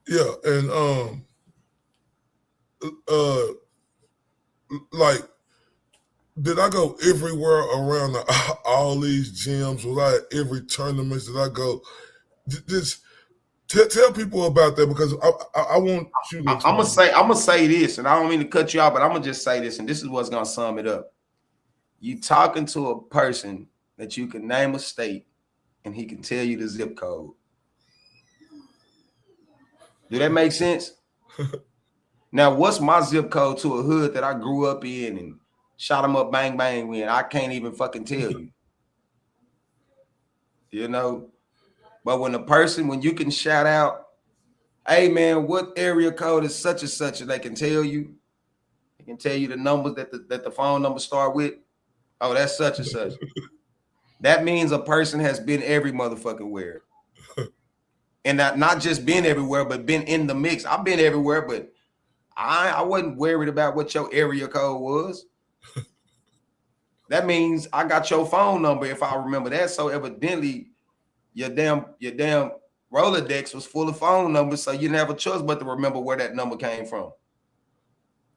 Yeah, and like, did I go everywhere around all these gyms? Was I at every tournament? Did I go? Just tell people about that, because I want you to. I'm gonna say this, and I don't mean to cut you off, but I'm gonna just say this, and this is what's gonna sum it up. You talking to a person that you can name a state, and he can tell you the zip code. Do that make sense? Now, what's my zip code to a hood that I grew up in and shot him up, bang, bang, when I can't even fucking tell you. You know? But when you can shout out, hey man, what area code is such and such, and they can tell you the numbers that the phone number start with. Oh, that's such and such. That means a person has been every motherfucking where. And not just been everywhere, but been in the mix. I've been everywhere, but I wasn't worried about what your area code was. That means I got your phone number if I remember that. So evidently your damn Rolodex was full of phone numbers, so you didn't have a choice but to remember where that number came from.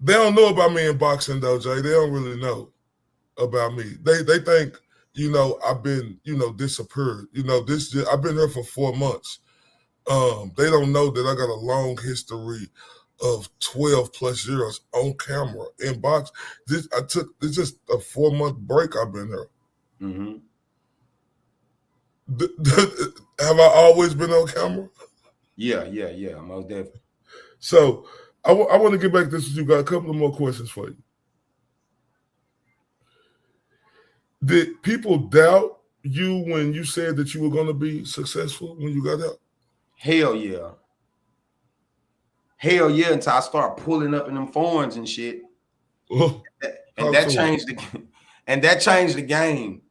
They don't know about me in boxing though, Jay. They don't really know about me. They think, you know, I've been, you know, disappeared. You know, I've been here for 4 months. They don't know that I got a long history of 12 plus years on camera in box. It's just a 4-month break I've been here. Mm-hmm. Have I always been on camera? Yeah, most definitely. So I want to get back to this. You got a couple of more questions for you. Did people doubt you when you said that you were going to be successful when you got out? Hell yeah. Hell yeah, until I start pulling up in them forums and shit. And that changed the game.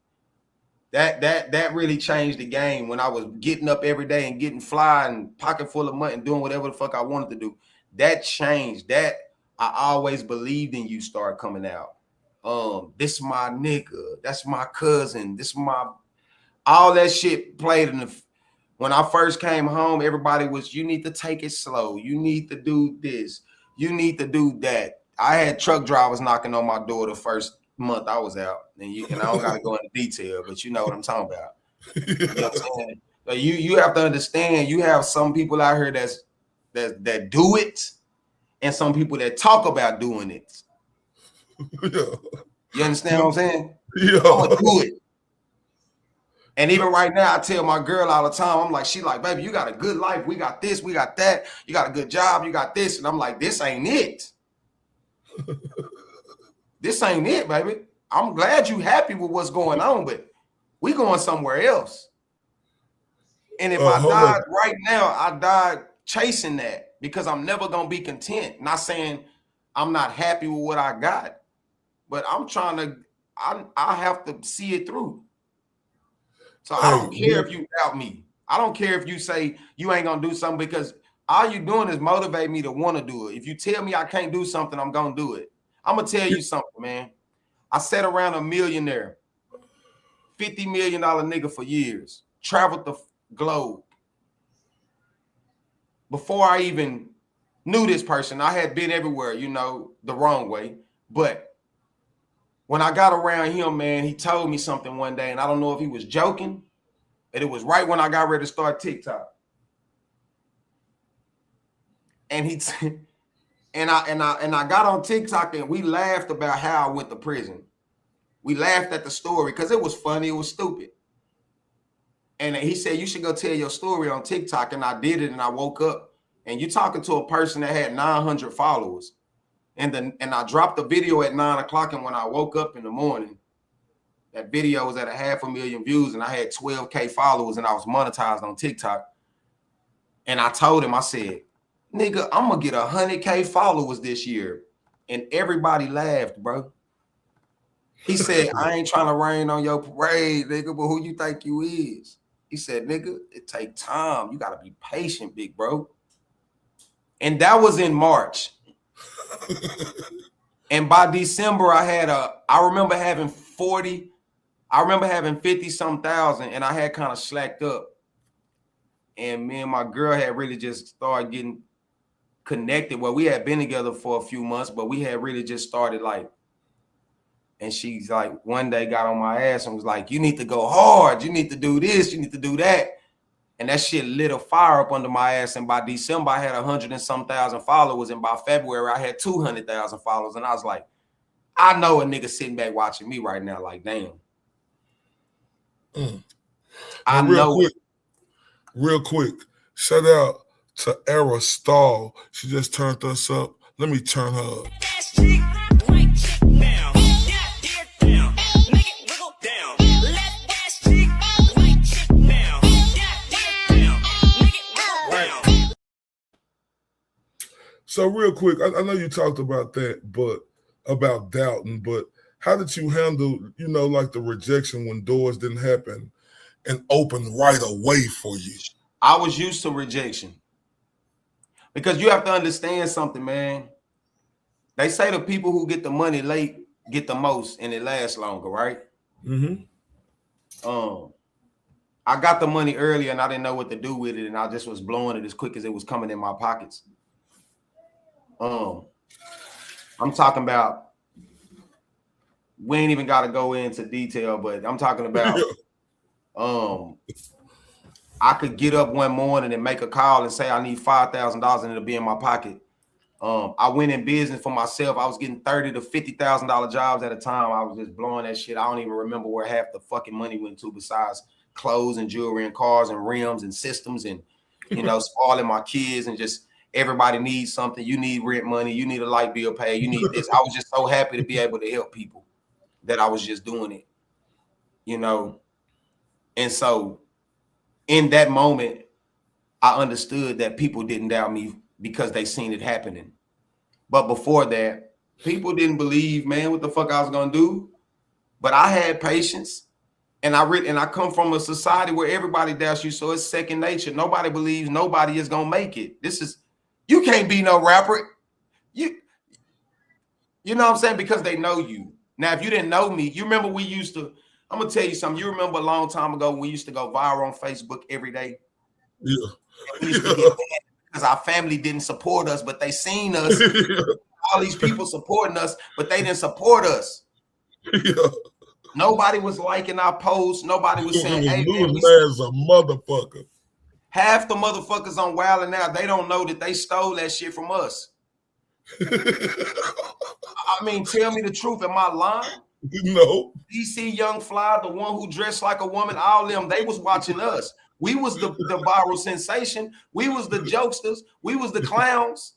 That really changed the game when I was getting up every day and getting fly and pocket full of money and doing whatever the fuck I wanted to do. That changed. That I always believed in you start coming out. This is my nigga. That's my cousin. This is my all that shit played in the. When I first came home, everybody was, you need to take it slow. You need to do this. You need to do that. I had truck drivers knocking on my door the first month I was out. And I don't got to go into detail, but you know what I'm talking about. You know what I'm saying? So you have to understand, you have some people out here that do it and some people that talk about doing it. Yeah. You understand what I'm saying? Yeah. I'm going to do it. And even right now, I tell my girl all the time, I'm like, she like, baby, you got a good life. We got this, we got that. You got a good job, you got this. And I'm like, this ain't it. This ain't it, baby. I'm glad you happy with what's going on, but we going somewhere else. And if I died right now, I died chasing that because I'm never going to be content. Not saying I'm not happy with what I got, but I'm trying to, I have to see it through. So I don't care if you doubt me. I don't care if you say you ain't going to do something because all you doing is motivate me to want to do it. If you tell me I can't do something, I'm going to do it. I'm going to tell you something, man. I sat around a millionaire, $50 million nigga for years, traveled the globe. Before I even knew this person, I had been everywhere, you know, the wrong way. But when I got around him, man, he told me something one day, and I don't know if he was joking, but it was right when I got ready to start TikTok. And I got on TikTok and we laughed about how I went to prison. We laughed at the story because it was funny, it was stupid. And he said, you should go tell your story on TikTok. And I did it, and I woke up, and you're talking to a person that had 900 followers. And I dropped the video at 9 o'clock, and when I woke up in the morning, that video was at 500,000 views, and I had 12K followers, and I was monetized on TikTok. And I told him, I said, nigga, I'm going to get 100K followers this year. And everybody laughed, bro. He said, I ain't trying to rain on your parade, nigga, but who you think you is? He said, nigga, it take time. You got to be patient, big bro. And that was in March. And by December, I remember having 50-some thousand, and I had kind of slacked up. And me and my girl had really just started getting connected. Well, we had been together for a few months, but we had really just started like, and she's like, one day got on my ass and was like, you need to go hard. You need to do this. You need to do that. And that shit lit a fire up under my ass. And by December, I had 100-and-some thousand followers. And by February, I had 200,000 followers. And I was like, I know a nigga sitting back watching me right now like, damn. I know. Real quick, shout out to Era Stall. She just turned us up. Let me turn her up. So real quick, I know you talked about that, but about doubting, but how did you handle, you know, like the rejection when doors didn't happen and open right away for you? I was used to rejection because you have to understand something, man. They say the people who get the money late get the most and it lasts longer, right? Mm-hmm. I got the money earlier and I didn't know what to do with it, and I just was blowing it as quick as it was coming in my pockets. I'm talking about, we ain't even got to go into detail, but I'm talking about I could get up one morning and make a call and say I need $5,000 and it'll be in my pocket. I went in business for myself. I was getting $30,000 to $50,000 jobs at a time. I was just blowing that shit. I don't even remember where half the fucking money went to besides clothes and jewelry and cars and rims and systems and, you know, spoiling my kids and just everybody needs something. You need rent money. You need a light bill paid. You need this. I was just so happy to be able to help people that I was just doing it, you know? And so in that moment, I understood that people didn't doubt me because they seen it happening. But before that, people didn't believe, man, what the fuck I was gonna do. But I had patience. And I come from a society where everybody doubts you, so it's second nature. Nobody believes nobody is gonna make it. You can't be no rapper. You know what I'm saying? Because they know you. Now, if you didn't know me, you remember I'm gonna tell you something. You remember a long time ago we used to go viral on Facebook every day? Yeah. We used to get mad because our family didn't support us, but they seen us. All these people supporting us, but they didn't support us. Yeah. Nobody was liking our posts. Nobody was saying, hey, man, as a motherfucker. Half the motherfuckers on Wild 'N Out, they don't know that they stole that shit from us. I mean, tell me the truth. Am I lying? No. DC Young Fly, the one who dressed like a woman, all them, they was watching us. We was the viral sensation. We was the jokesters. We was the clowns.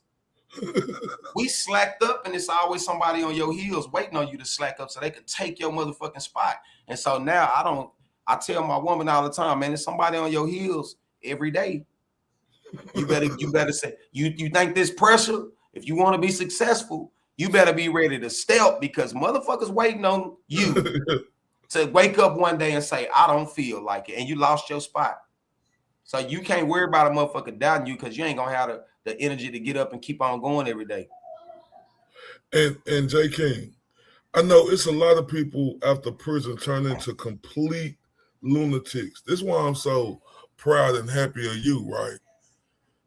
We slacked up, and it's always somebody on your heels waiting on you to slack up so they could take your motherfucking spot. And so now I tell my woman all the time, man, there's somebody on your heels every day. You better say, you think this pressure, if you want to be successful, you better be ready to step, because motherfuckers waiting on you to wake up one day and say, I don't feel like it, and you lost your spot. So you can't worry about a motherfucker doubting you, because you ain't gonna have the energy to get up and keep on going every day. And J. King, I know it's a lot of people after prison turn into complete lunatics. This is why I'm so proud and happy of you, right?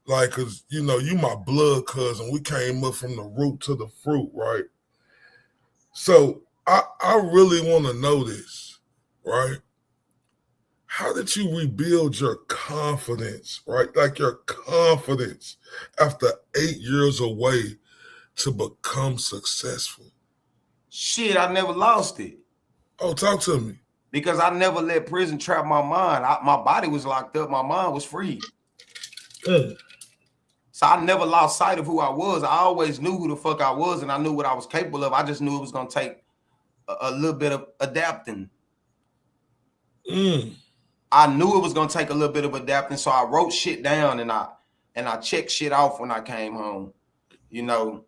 Like, cause you know, you my blood cousin. We came up from the root to the fruit, right? So I really want to know this, right? How did you rebuild your confidence, right? Like your confidence after 8 years away to become successful? Shit, I never lost it. Oh, talk to me. Because I never let prison trap my mind. My body was locked up. My mind was free. So I never lost sight of who I was. I always knew who the fuck I was, and I knew what I was capable of. I just knew it was going to take a little bit of adapting. I knew it was going to take a little bit of adapting, so I wrote shit down, and I checked shit off when I came home. You know,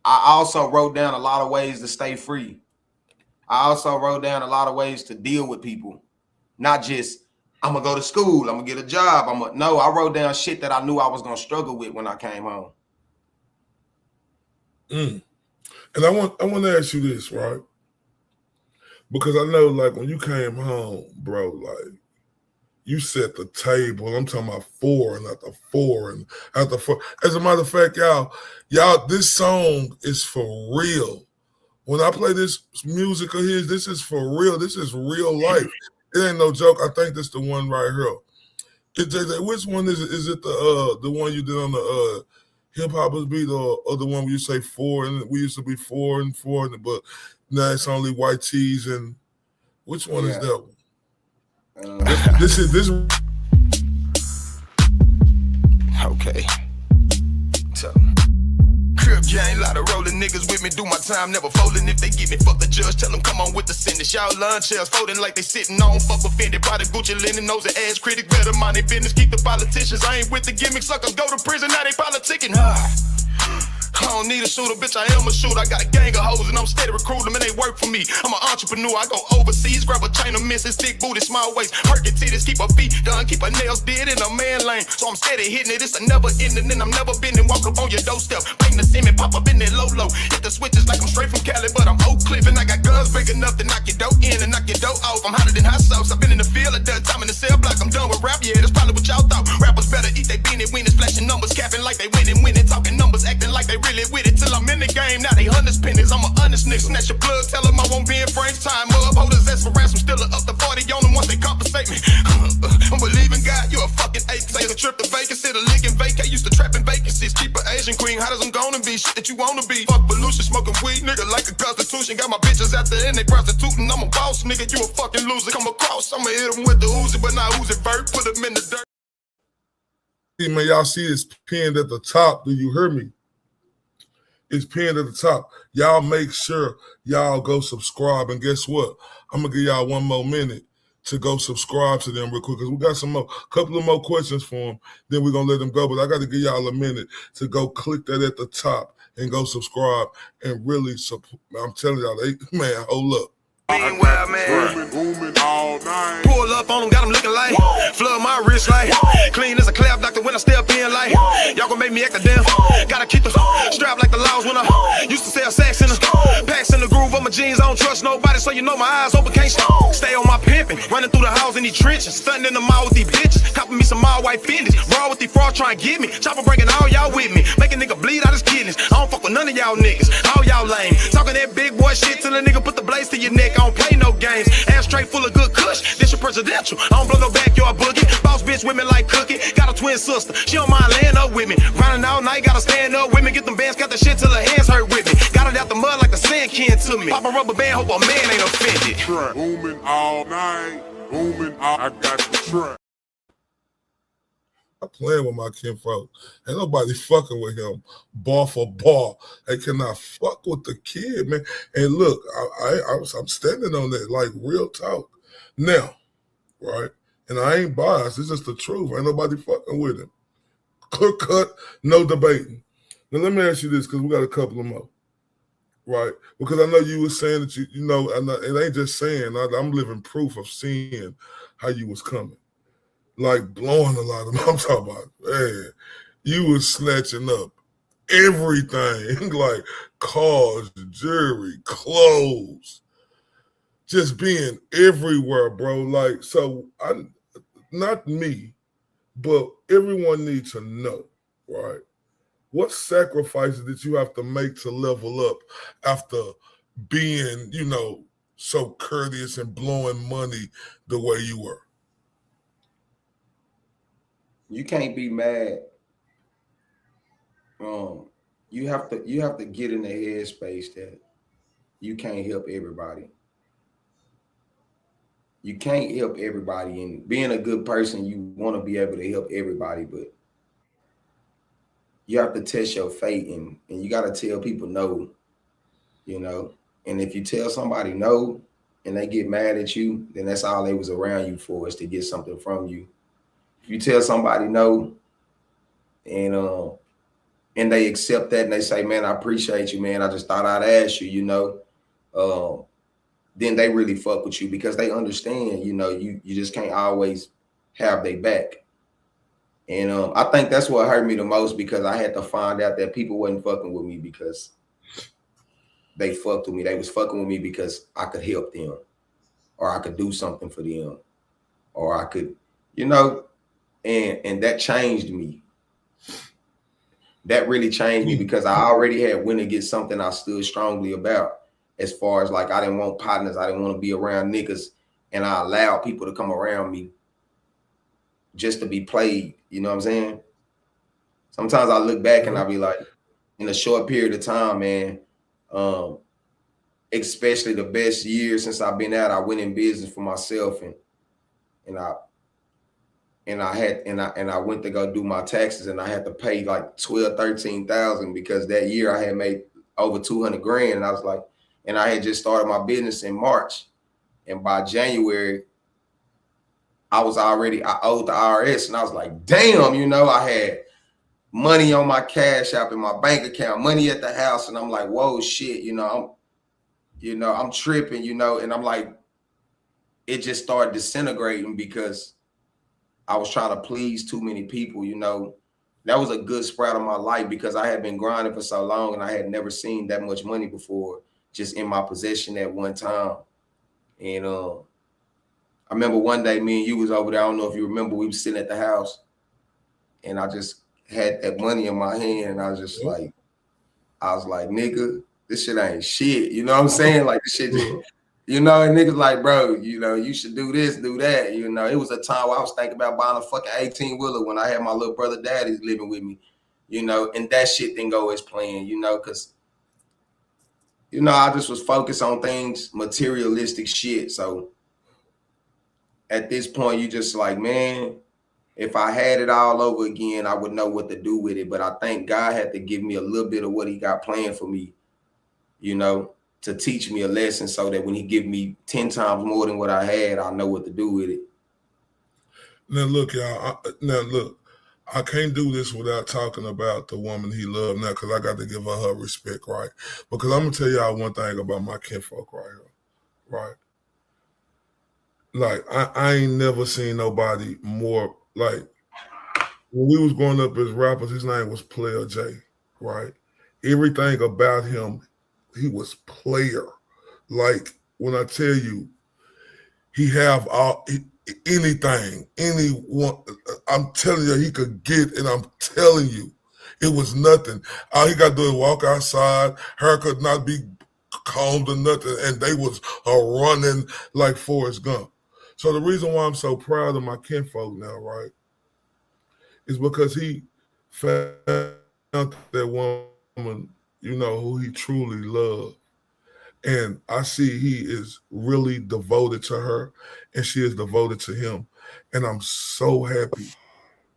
I also wrote down a lot of ways to stay free. I also wrote down a lot of ways to deal with people, not just, I'm going to go to school, I'm going to get a job. No, I wrote down shit that I knew I was going to struggle with when I came home. And I want to ask you this, right? Because I know, like, when you came home, bro, like, you set the table. I'm talking about 4 and after 4 and after 4. As a matter of fact, y'all, this song is for real. When I play this music of his, this is for real. This is real life. It ain't no joke. I think this the one right here. Which one is it? Is it the one you did on the hip hop's beat, or the one where you say 4 and we used to be 4 and 4, but now it's only white tees, and which one is that one? This is. Okay. So, crib gang, lot of rolling niggas with me, do my time, never folding. If they get me, fuck the judge, tell them come on with the sentence. Y'all lunch chairs folding like they sitting on, fuck offended by the Gucci linen, nose and ass critic, better mind their business, keep the politicians. I ain't with the gimmicks, suckers go to prison, now they politicking. I don't need a shooter, bitch, I am a shooter. I got a gang of hoes and I'm steady recruiting them and they work for me. I'm an entrepreneur, I go overseas, grab a chain of misses, thick booty, small waist, perky titties, keep her feet done, keep her nails did in a man lane. So I'm steady hitting it, it's a never ending, and I'm never bending. Walk up on your doorstep, bang the semen, pop up in that low. Hit the switches like I'm straight from Cali, but I'm Oak Cliff, and I got guns big enough to knock your dough in and knock your dough off. I'm hotter than hot sauce, I've been in the field a dozen time in the cell block. I'm done with rap, yeah, that's probably what y'all thought. Rappers better eat they beanie wieners, flashing numbers, capping like they winning, talking numbers, acting like they really with it. Till I'm in the game, now they honest pennies. I'm a honest nigga, snatch your plug, tell them I won't be in frames. Time up, holders that's for ransom, still up to 40 on them once they compensate me. I'm believing God, you a fucking ape. Say the trip to Vegas, hit a lick and vacate. Used to trapping vacancies, keep an Asian queen. How does I'm gonna be? Shit that you wanna be. Fuck pollution, smoking weed, nigga, like a constitution. Got my bitches out there and they prostituting. I'm a boss, nigga, you a fucking loser. Come across, I'ma hit them with the Uzi, but not Uzi vert. Put them in the dirt. See, man, y'all see this pinned at the top. Do you hear me? It's pinned at the top. Y'all make sure y'all go subscribe. And guess what? I'm going to give y'all one more minute to go subscribe to them real quick because we got some couple of more questions for them. Then we're going to let them go. But I got to give y'all a minute to go click that at the top and go subscribe and really support. I'm telling y'all, man, hold up. Meanwhile, man, pull up on them, got them looking like flood my wrist like clean as a clap doctor when I step in like y'all gon' make me act a damn. Gotta keep the strap like the laws when I used to sell sacks in the packs in the groove of my jeans. I don't trust nobody, so you know my eyes open, can't stay on my pimping. Running through the house in these trenches, stunting in the mall with these bitches, copping me some mild white fenders, raw with these frauds trying to get me. Chopper bringing all y'all with me, making nigga bleed out his kidneys. I don't fuck with none of y'all niggas, all y'all lame. Talking that big boy shit till a nigga put the blades to your neck. I don't play no games. Ashtray full of good kush. This your presidential. I don't blow no backyard boogie. Boss bitch with me like cookie. Got a twin sister. She don't mind laying up with me. Grinding all night. Gotta stand up with me. Get them bands. Got the shit till her hands hurt with me. Got it out the mud like the sand can to me. Pop a rubber band. Hope a man ain't offended. Booming all night. Booming all. I got the track. I'm playing with my kinfolk. Ain't nobody fucking with him bar for bar. They cannot fuck with the kid, man. And look, I'm standing on that like real talk. Now, right? And I ain't biased. It's just the truth. Ain't nobody fucking with him. Clear cut, no debating. Now let me ask you this, because we got a couple of more. Right? Because I know you were saying that you know, and it ain't just saying, I'm living proof of seeing how you was coming. Like blowing a lot of them. I'm talking about, man, you was snatching up everything, like cars, jewelry, clothes, just being everywhere, bro. Like, so not me, but everyone needs to know, right? What sacrifices did you have to make to level up after being, so courteous and blowing money the way you were? You can't be mad. You have to get in the headspace that you can't help everybody. You can't help everybody, and being a good person, you want to be able to help everybody, but you have to test your fate, and you got to tell people no, and if you tell somebody no and they get mad at you, then that's all they was around you for, is to get something from you. You tell somebody no, and they accept that and they say, man, I appreciate you, man. I just thought I'd ask you, then they really fuck with you because they understand, you just can't always have their back. And I think that's what hurt me the most, because I had to find out that people wasn't fucking with me because they fucked with me. They was fucking with me because I could help them, or I could do something for them, or I could, and that changed me. That really changed me, because I already had went against something I stood strongly about, as far as like I didn't want partners, I didn't want to be around niggas, and I allowed people to come around me just to be played. You know what I'm saying? Sometimes I look back and I be like, in a short period of time, man, especially the best year since I've been out, I went in business for myself, and I went to go do my taxes, and I had to pay like 13,000 because that year I had made over 200 grand, and I was like, and I had just started my business in March, and by January I owed the IRS, and I was like, damn, money on my cash app in my bank account, money at the house, and I'm like, whoa, shit, I'm tripping, and I'm like, it just started disintegrating because I was trying to please too many people, That was a good spread of my life because I had been grinding for so long and I had never seen that much money before just in my possession at one time. And I remember one day me and you was over there. I don't know if you remember, we was sitting at the house and I just had that money in my hand and I was just like, nigga, this shit ain't shit. You know what I'm saying? Like this shit just, and niggas like, bro, you should do this, do that. It was a time where I was thinking about buying a fucking 18-wheeler when I had my little brother daddies living with me, and that shit didn't go as planned, because, I just was focused on things, materialistic shit. So at this point, you just like, man, if I had it all over again, I would know what to do with it. But I think God had to give me a little bit of what he got planned for me, to teach me a lesson so that when he give me 10 times more than what I had, I know what to do with it. Now look, y'all. I can't do this without talking about the woman he loved now, because I got to give her respect, right? Because I'm gonna tell y'all one thing about my kinfolk right here, right? Like I ain't never seen nobody more like when we was growing up as rappers. His name was Player J, right? Everything about him, he was player. Like when I tell you, he have anything, anyone. I'm telling you, he could get, and I'm telling you, it was nothing. All he got to do is walk outside. Hair could not be combed or nothing, and they was running like Forrest Gump. So the reason why I'm so proud of my kinfolk now, right, is because he found that woman, who he truly loved. And I see he is really devoted to her and she is devoted to him. And I'm so happy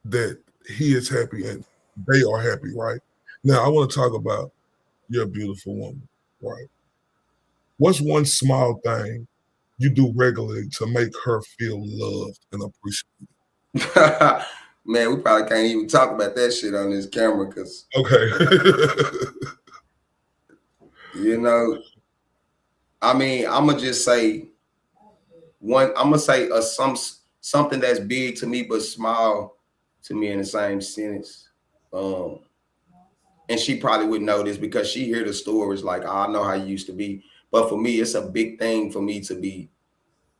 that he is happy and they are happy, right? Now, I want to talk about your beautiful woman, right? What's one small thing you do regularly to make her feel loved and appreciated? Man, we probably can't even talk about that shit on this camera because, okay. I mean, I'm gonna just say something that's big to me but small to me in the same sentence. And she probably would know this because she hear the stories like, I know how you used to be. But for me, it's a big thing for me to be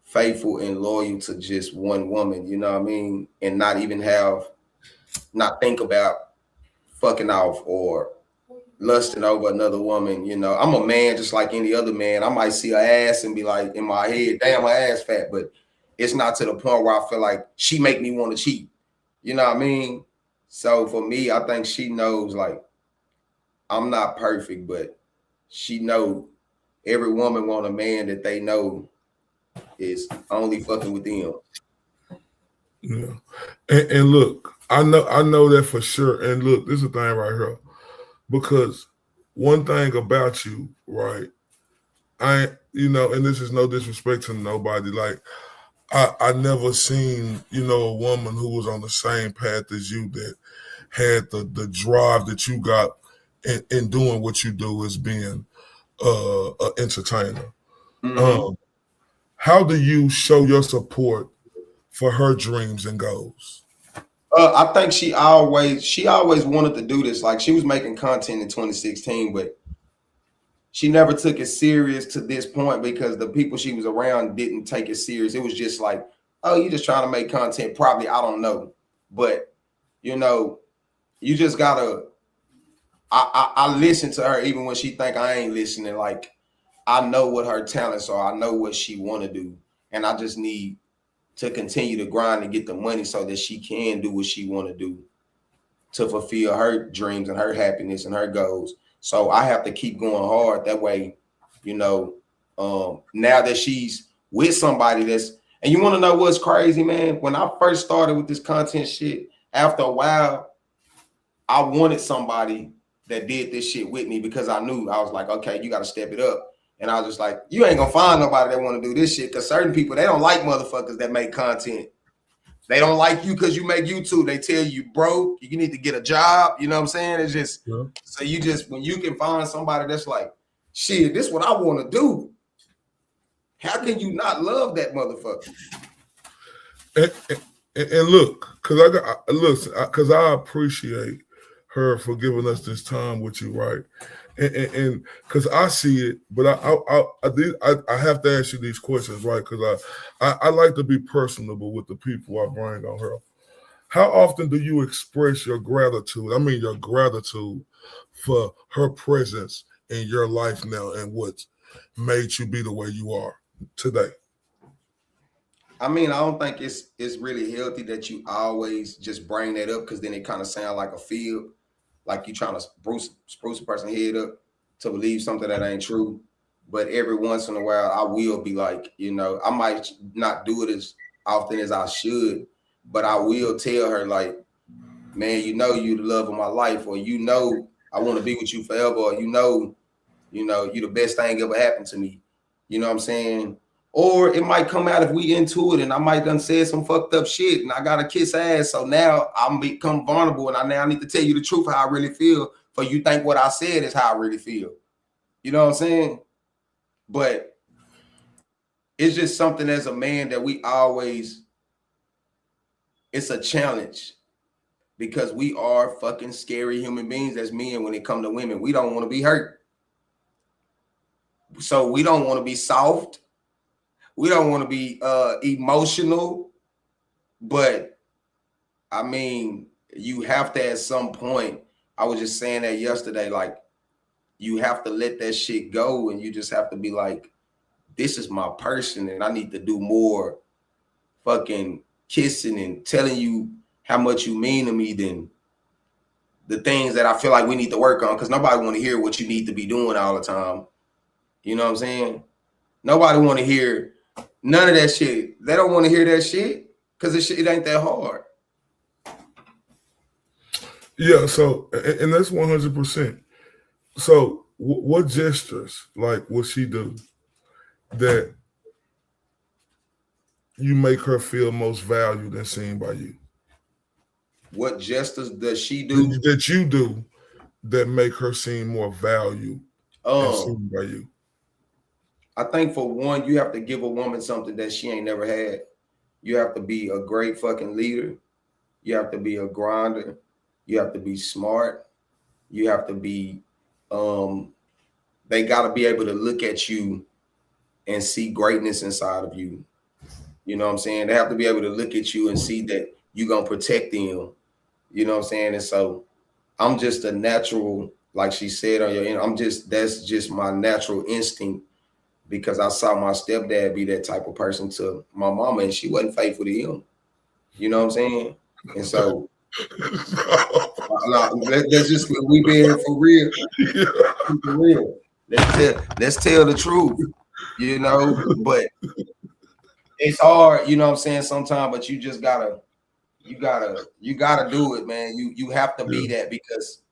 faithful and loyal to just one woman, you know what I mean? And not think about fucking off or lusting over another woman. I'm a man just like any other man. I might see her ass and be like in my head, damn, my ass fat, but it's not to the point where I feel like she make me want to cheat. You know what I mean? So for me, I think she knows like I'm not perfect, but she know every woman want a man that they know is only fucking with them. Yeah. And look, I know that for sure. And look, this is the thing right here. Because one thing about you, right, and this is no disrespect to nobody, like I never seen, a woman who was on the same path as you that had the drive that you got in doing what you do as being an entertainer. Mm-hmm. How do you show your support for her dreams and goals? I think she always wanted to do this. Like she was making content in 2016, but she never took it serious to this point because the people she was around didn't take it serious. It was just like, oh, you're just trying to make content. Probably, I don't know. But, you just gotta, I listen to her even when she think I ain't listening. Like, I know what her talents are. I know what she want to do. And I just need to continue to grind and get the money so that she can do what she want to do to fulfill her dreams and her happiness and her goals. So I have to keep going hard. That way, now that she's with somebody and you want to know what's crazy, man? When I first started with this content shit, after a while, I wanted somebody that did this shit with me because I knew I was like, okay, you got to step it up. And I was just like, you ain't gonna find nobody that want to do this shit because certain people, they don't like motherfuckers that make content. They don't like you because you make YouTube. They tell you broke, you need to get a job. You know what I'm saying? It's just so you just when you can find somebody that's like, shit, this is what I want to do. How can you not love that motherfucker? And look, because I appreciate her for giving us this time with you, right? And because I see it, but I have to ask you these questions, right? Because I like to be personable with the people I bring on her. How often do you express your gratitude? I mean, your gratitude for her presence in your life now and what's made you be the way you are today? I mean, I don't think it's really healthy that you always just bring that up because then it kind of sounds like a field, like you trying to spruce a person's head up to believe something that ain't true. But every once in a while, I will be like, you know, I might not do it as often as I should, but I will tell her like, man, you know, you the love of my life, or you know, I want to be with you forever, or you know, you the best thing ever happened to me. You know what I'm saying? Or it might come out if we into it and I might done said some fucked up shit and I gotta kiss ass. So now I'm become vulnerable and I now need to tell you the truth how I really feel for you think what I said is how I really feel. You know what I'm saying? But it's just something as a man that we always, it's a challenge because we are fucking scary human beings as men when it comes to women. We don't want to be hurt. So we don't want to be soft. We don't want to be emotional, but I mean, you have to at some point, I was just saying that yesterday, like you have to let that shit go and you just have to be like, this is my person and I need to do more fucking kissing and telling you how much you mean to me than the things that I feel like we need to work on because nobody want to hear what you need to be doing all the time. You know what I'm saying? Nobody want to hear none of that shit. They don't want to hear that shit because it ain't that hard. Yeah, so, and that's 100%. So what gestures, like, will she do that you make her feel most valued and seen by you? What gestures does she do? That you do that make her seem more valued and seen by you? I think for one, you have to give a woman something that she ain't never had. You have to be a great fucking leader. You have to be a grinder. You have to be smart. You have to be, they got to be able to look at you and see greatness inside of you. You know what I'm saying? They have to be able to look at you and see that you're going to protect them. You know what I'm saying? And so I'm just a natural, like she said on your end, that's just my natural instinct because I saw my stepdad be that type of person to my mama and she wasn't faithful to him. You know what I'm saying? And so let's just, we been here for real. For real. Let's tell the truth, you know, but it's hard, you know what I'm saying, sometimes, but you just gotta do it, man. You have to be that because,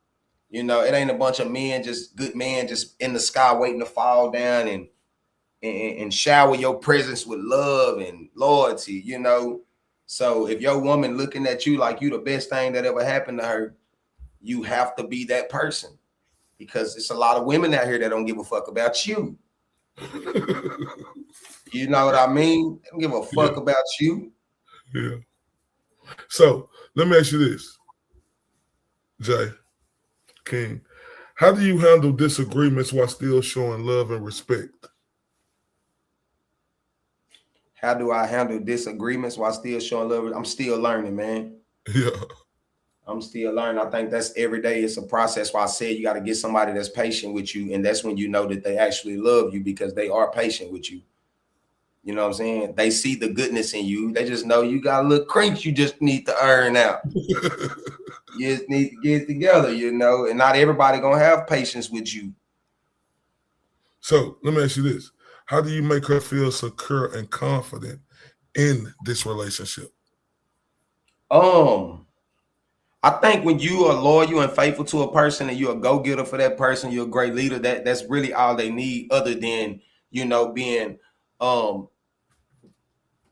you know, it ain't a bunch of men, just good men just in the sky waiting to fall down and shower your presence with love and loyalty, you know. So if your woman looking at you like you the best thing that ever happened to her, you have to be that person because it's a lot of women out here that don't give a fuck about you. You know what I mean? They don't give a fuck about you. Yeah. So let me ask you this, Jay, King. How do you handle disagreements while still showing love and respect? How do I handle disagreements while still showing love? I'm still learning, man. Yeah. I'm still learning. I think that's every day. It's a process. Why I said you got to get somebody that's patient with you. And that's when you know that they actually love you because they are patient with you. You know what I'm saying? They see the goodness in you. They just know you got a little crinks you just need to earn out. You just need to get it together, you know, and not everybody going to have patience with you. So let me ask you this. How do you make her feel secure and confident in this relationship? I think when you are loyal and faithful to a person and you're a go-getter for that person, you're a great leader, that's really all they need other than, you know, being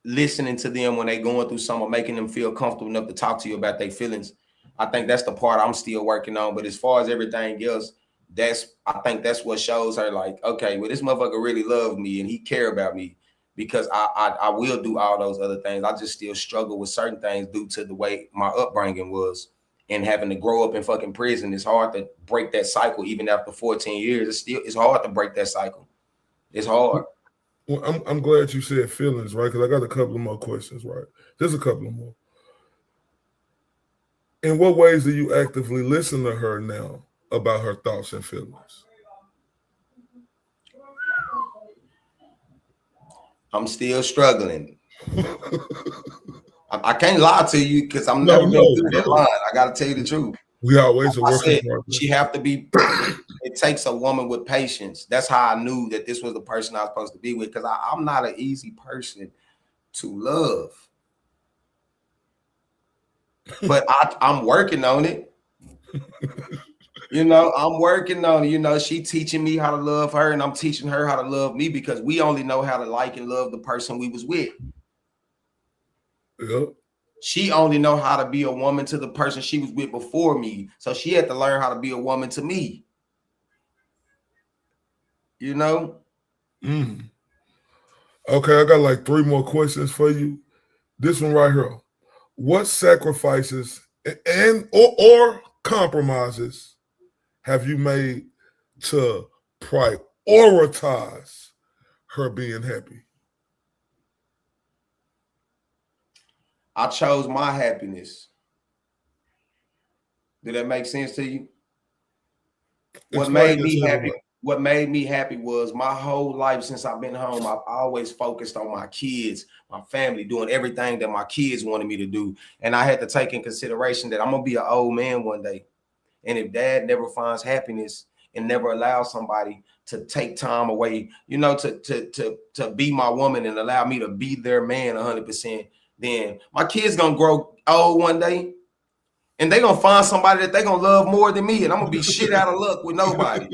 listening to them when they going through something, making them feel comfortable enough to talk to you about their feelings. I think that's the part I'm still working on. But as far as everything else, I think that's what shows her like, okay, well, this motherfucker really loves me and he care about me, because I will do all those other things. I just still struggle with certain things due to the way my upbringing was, and having to grow up in fucking prison. It's hard to break that cycle. Even after 14 years, it's hard to break that cycle. It's hard. Well, I'm glad you said feelings, right? Because I got a couple of more questions, right? There's a couple of more. In what ways do you actively listen to her now about her thoughts and feelings? I'm still struggling. I can't lie to you because I'm never been through that line. I got to tell you the truth. We always are working hard. She have to be. It takes a woman with patience. That's how I knew that this was the person I was supposed to be with, because I'm not an easy person to love. But I'm working on it. You know, I'm working on it. You know, she teaching me how to love her, and I'm teaching her how to love me, because we only know how to like and love the person we was with. Yep. She only know how to be a woman to the person she was with before me. So she had to learn how to be a woman to me. You know? Okay, I got like 3 more questions for you. This one right here. What sacrifices and or compromises have you made to prioritize her being happy? I chose my happiness. Did that make sense to you? What made me happy was my whole life since I've been home, I've always focused on my kids, my family, doing everything that my kids wanted me to do. And I had to take in consideration that I'm going to be an old man one day. And if dad never finds happiness and never allows somebody to take time away, you know, to be my woman and allow me to be their man 100%, then my kids going to grow old one day. And they're going to find somebody that they're going to love more than me. And I'm going to be shit out of luck with nobody.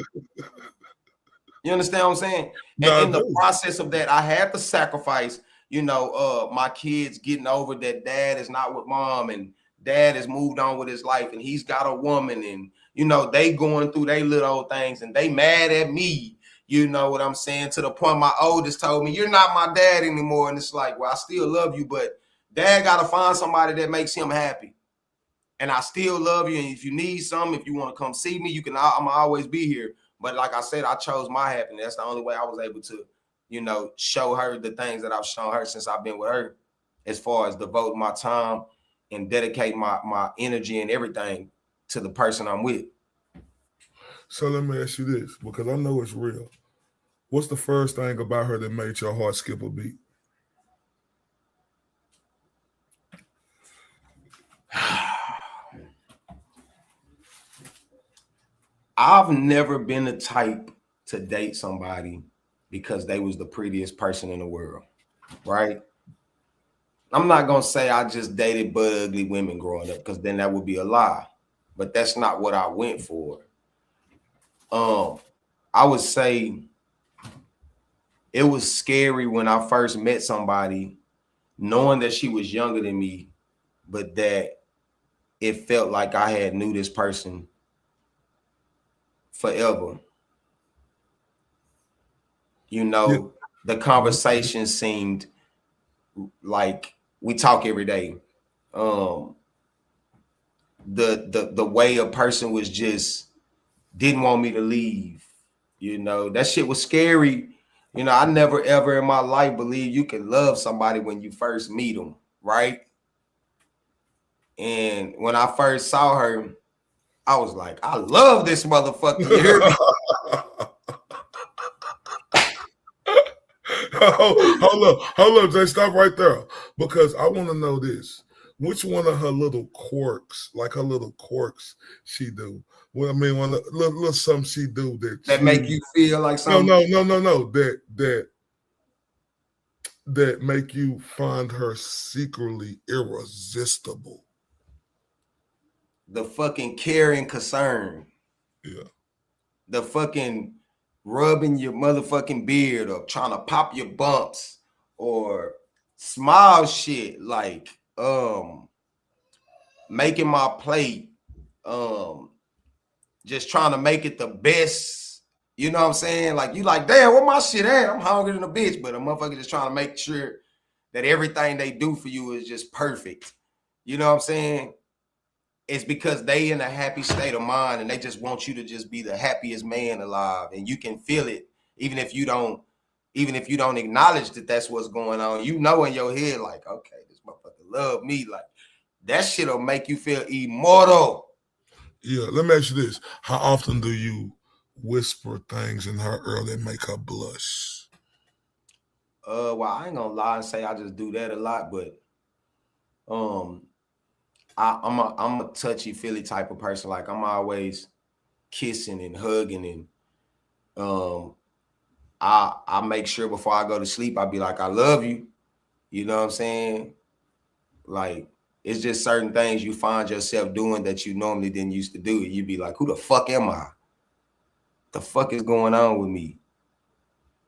You understand what I'm saying? And in the process of that, I had to sacrifice, you know, my kids getting over that dad is not with mom and dad has moved on with his life and he's got a woman, and, you know, they going through their little old things and they mad at me. You know what I'm saying? To the point my oldest told me, you're not my dad anymore. And it's like, well, I still love you, but dad got to find somebody that makes him happy. And I still love you. And if you need something, if you want to come see me, I'm always be here. But like I said, I chose my happiness. That's the only way I was able to, you know, show her the things that I've shown her since I've been with her, as far as devoting my time and dedicate my energy and everything to the person I'm with. So let me ask you this, because I know it's real. What's the first thing about her that made your heart skip a beat? I've never been the type to date somebody because they was the prettiest person in the world, right? I'm not going to say I just dated but ugly women growing up, because then that would be a lie. But that's not what I went for. I would say it was scary when I first met somebody, knowing that she was younger than me, but that it felt like I had knew this person forever. You know, the conversation seemed like we talk every day. The way a person was just didn't want me to leave. You know, that shit was scary. You know, I never ever in my life believed you can love somebody when you first meet them, right? And when I first saw her, I was like, I love this motherfucker. You hear me? Hold up, Jay, stop right there. Because I want to know this. Which one of her little quirks, she do? Well, I mean, one little something she do that make you feel like something. No. That make you find her secretly irresistible. The fucking care and concern. Yeah. The fucking rubbing your motherfucking beard or trying to pop your bumps or small shit like making my plate, just trying to make it the best. You know what I'm saying? Like, you like, damn, where my shit at? I'm hungry than a bitch, but a motherfucker just trying to make sure that everything they do for you is just perfect. You know what I'm saying? It's because they in a happy state of mind and they just want you to just be the happiest man alive. And you can feel it, even if you don't acknowledge that that's what's going on. You know in your head, like, okay, this motherfucker love me. Like, that shit'll make you feel immortal. Yeah, let me ask you this. How often do you whisper things in her ear that make her blush? Well, I ain't gonna lie and say I just do that a lot, but I'm a touchy-feely type of person. Like, I'm always kissing and hugging, and I make sure before I go to sleep, I be like, I love you. You know what I'm saying? Like, it's just certain things you find yourself doing that you normally didn't used to do. You be like, who the fuck am I? The fuck is going on with me?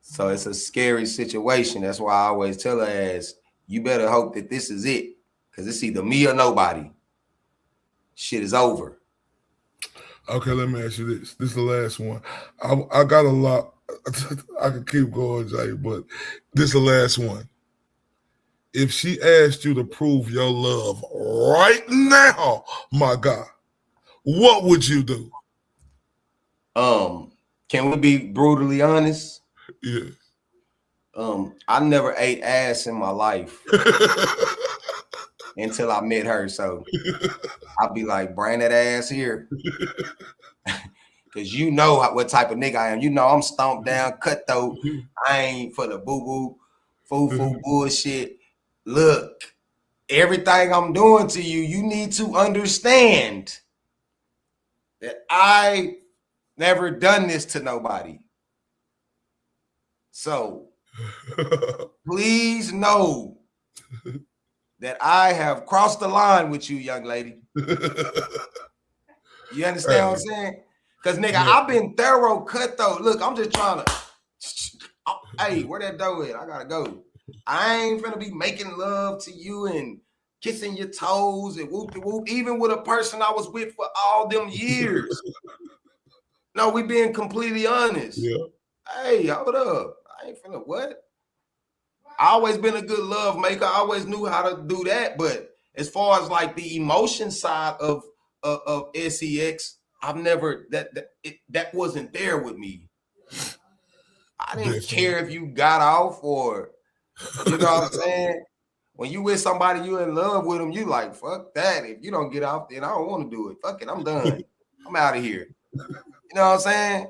So it's a scary situation. That's why I always tell her ass, you better hope that this is it. Because it's either me or nobody. Shit is over. Okay, let me ask you this. This is the last one. I got a lot. I could keep going, Jay, but this is the last one. If she asked you to prove your love right now, my God, what would you do? Can we be brutally honest? Yeah. I never ate ass in my life until I met her. So I'll be like, bring that ass here. Cause you know what type of nigga I am. You know I'm stomped down, cutthroat. I ain't for the boo-boo, foo-foo bullshit. Look, everything I'm doing to you, you need to understand that I never done this to nobody. So please know that I have crossed the line with you, young lady. You understand what I'm saying? Because, nigga, I've been thorough cutthroat. Look, I'm just trying to, hey, where that dough at? I gotta go. I ain't finna be making love to you and kissing your toes and whoop-de-whoop, even with a person I was with for all them years. No, we being completely honest. Yeah. Hey, hold up. I ain't finna what? I always been a good love maker. I always knew how to do that. But as far as like the emotion side of SEX, I've never that wasn't there with me. I didn't care if you got off or, you know what I'm saying? When you with somebody, you in love with them, you like, fuck that. If you don't get off, then I don't want to do it. Fuck it, I'm done. I'm out of here. You know what I'm saying?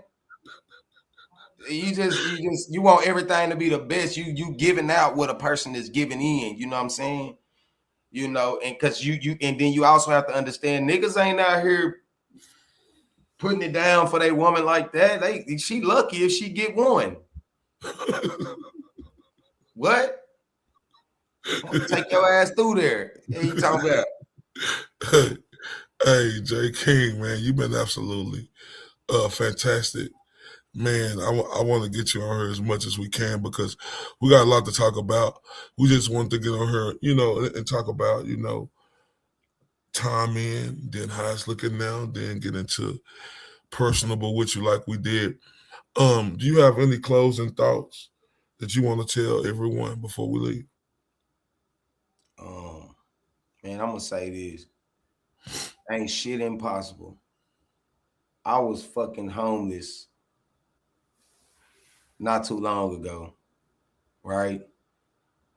You want everything to be the best. You giving out what a person is giving in. You know what I'm saying? You know, and because you and then you also have to understand niggas ain't out here putting it down for their woman like that. She lucky if she get one. What? I'm gonna take your ass through there. What you talking about? Hey, Jay King, man, you've been absolutely fantastic. Man, I want to get you on here as much as we can because we got a lot to talk about. We just want to get on here, you know, and talk about, you know, time in, then how it's looking now, then get into personable with you like we did. Do you have any closing thoughts that you want to tell everyone before we leave? Man, I'm gonna say this. Ain't shit impossible. I was fucking homeless not too long ago, right?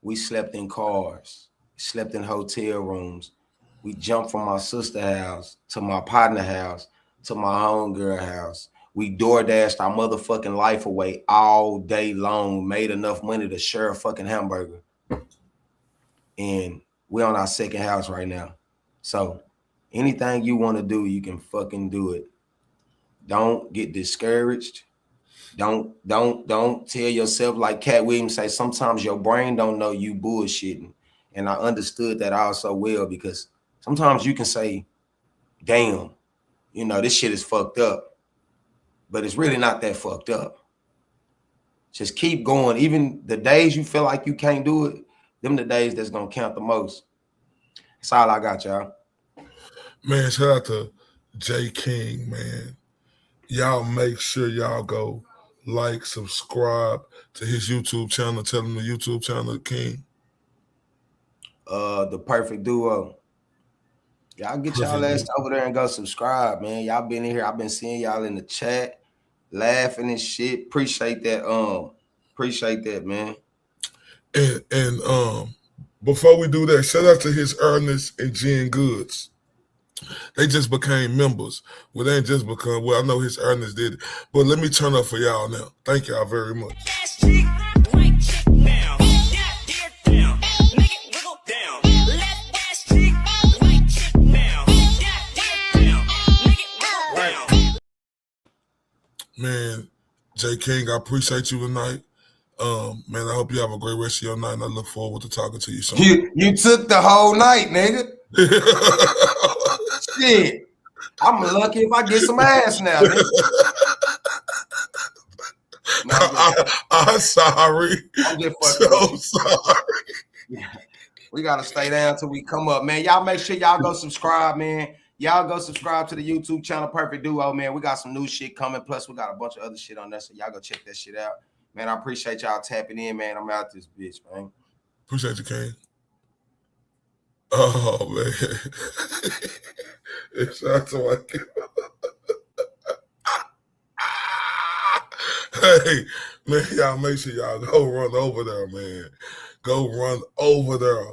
We slept in cars, slept in hotel rooms. We jumped from my sister's house to my partner house to my homegirl house. We door dashed our motherfucking life away all day long, made enough money to share a fucking hamburger. And we're on our second house right now. So anything you want to do, you can fucking do it. Don't get discouraged. Don't tell yourself like Cat Williams say, sometimes your brain don't know you bullshitting. And I understood that also well because sometimes you can say, damn, you know, this shit is fucked up. But it's really not that fucked up. Just keep going. Even the days you feel like you can't do it, Them the days that's gonna count the most. That's all I got, y'all. Man, shout out to KYNG, man. Y'all make sure y'all go like, subscribe to his YouTube channel. Tell him the YouTube channel, King. The Perfect Duo. Y'all get y'all ass over there and go subscribe, man. Y'all been in here. I've been seeing y'all in the chat, laughing and shit. Appreciate that. Appreciate that, man. And before we do that, shout out to his Ernest and Jen Goods. They just became members. Well, they ain't just become. Well, I know his Ernest did it, but let me turn up for y'all now. Thank y'all very much. Man, KYNG, I appreciate you tonight. Man, I hope you have a great rest of your night, and I look forward to talking to you soon. You took the whole night, nigga. Shit. I'm lucky if I get some ass now, nigga. I'm sorry. I'm just so sorry. We gotta stay down till we come up, man. Y'all make sure y'all go subscribe, man. Y'all go subscribe to the YouTube channel Perfect Duo, man. We got some new shit coming. Plus, we got a bunch of other shit on there, so y'all go check that shit out. Man, I appreciate y'all tapping in, man. I'm out this bitch, man. Appreciate you, King. Oh, man. It's not so like Hey, man, y'all make sure y'all go run over there, man. Go run over there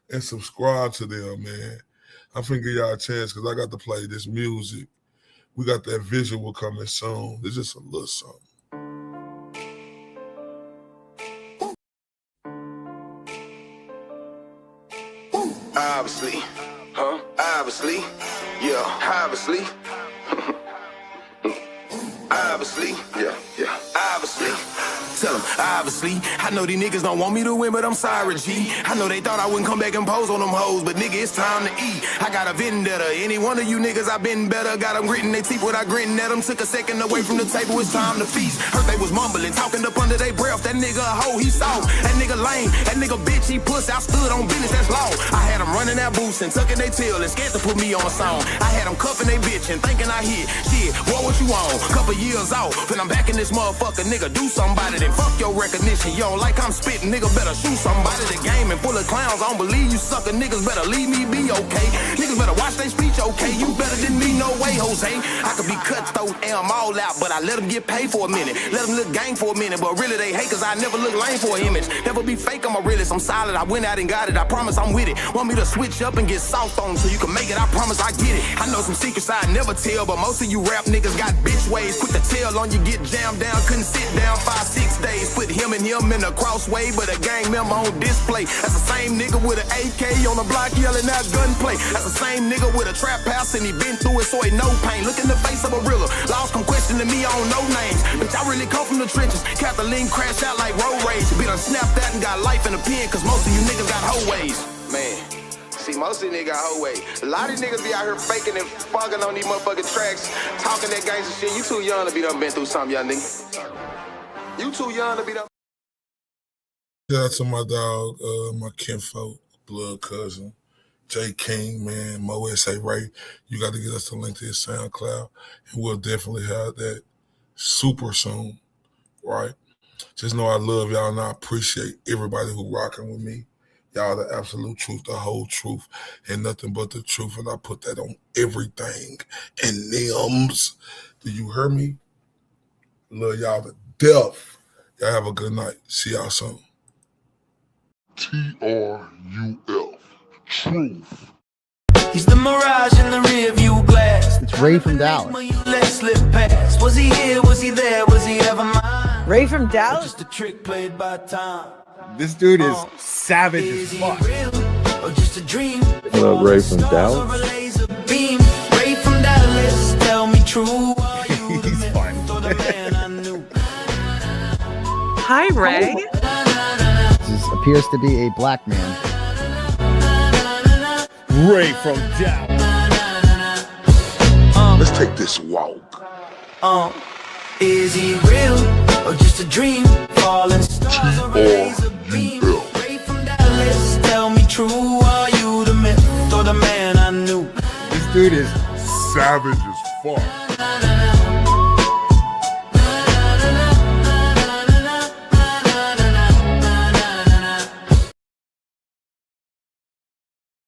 and subscribe to them, man. I'm finna give y'all a chance because I got to play this music. We got that visual coming soon. It's just a little something. Obviously, obviously, yeah, obviously. Obviously, yeah, obviously. Tell them, obviously, I know these niggas don't want me to win, but I'm sorry, G. I know they thought I wouldn't come back and pose on them hoes, but nigga, it's time to eat. I got a vendetta. Any one of you niggas, I been better. Got them gritting their teeth without gritting at them. Took a second away from the table, it's time to feast. Heard they was mumbling, talking up under their breath. That nigga a hoe, he soft. That nigga lame. That nigga bitch, he puss. I stood on business, that's law. I had them running that boost and tucking their tail and scared to put me on a song. I had them cuffing they bitch and thinking I hit. Shit, what you on? Couple years off, and I'm back in this motherfucker, nigga. Do somebody, then fuck your recognition. You don't like I'm spitting, nigga, better shoot somebody. The game and full of clowns, I don't believe you sucker niggas. Better leave me be okay. Niggas better watch their speech, okay. You better than me, no way, Jose. I could be cutthroat and I'm all out, but I let them get paid for a minute. Let them look gang for a minute, but really they hate cause I never look lame for an image. Never be fake, I'm a realist, I'm solid. I went out and got it, I promise I'm with it. Want me to switch up and get soft on so you can make it, I promise I get it. I know some secrets I never tell, but most of you rap niggas got bitch ways. Quick to tell on you, get jammed down, couldn't sit down 5-6 days. Put him and him in a crossway, but a gang member on display. That's the same nigga with an AK on the block yelling out gunplay. That's the same nigga with a trap house and he been through it so he no pain. Look in the face of a realer. Laws come questioning me, I don't know names. Bitch, I really come from the trenches. Kathleen crashed out like road rage. Be done snapped that and got life in the pen cause most of you niggas got hoe ways. Man. See, most of these niggas got hoe way. A lot of these niggas be out here faking and fucking on these motherfucking tracks, talking that gangster shit. You too young to be done been through something, young nigga. You too young to be done. Shout out to my dog, my kinfolk, blood cousin, KYNG, man, Mo S.A. Ray. You got to get us the link to his SoundCloud, and we'll definitely have that super soon, right? Just know I love y'all, and I appreciate everybody who rocking with me. Y'all the absolute truth, the whole truth, and nothing but the truth, and I put that on everything. And thems, do you hear me? Love y'all to death. Y'all have a good night. See y'all soon. TRUF. Truth. He's the mirage in the rearview glass. It's Ray from Dallas. Let slip past. Was he here? Was he there? Was he ever mine? Ray from Dallas? Just a trick played by time. This dude is savage as fuck. Or just a dream? What up, Ray from Dallas? Ray from Dallas, tell me true. He's fine. Hi, Ray. This appears to be a black man. Ray from Dallas. Let's take this walk. Is he real or just a dream? Falling stars over razor beam. Ray from Dallas, dude is savage as fuck.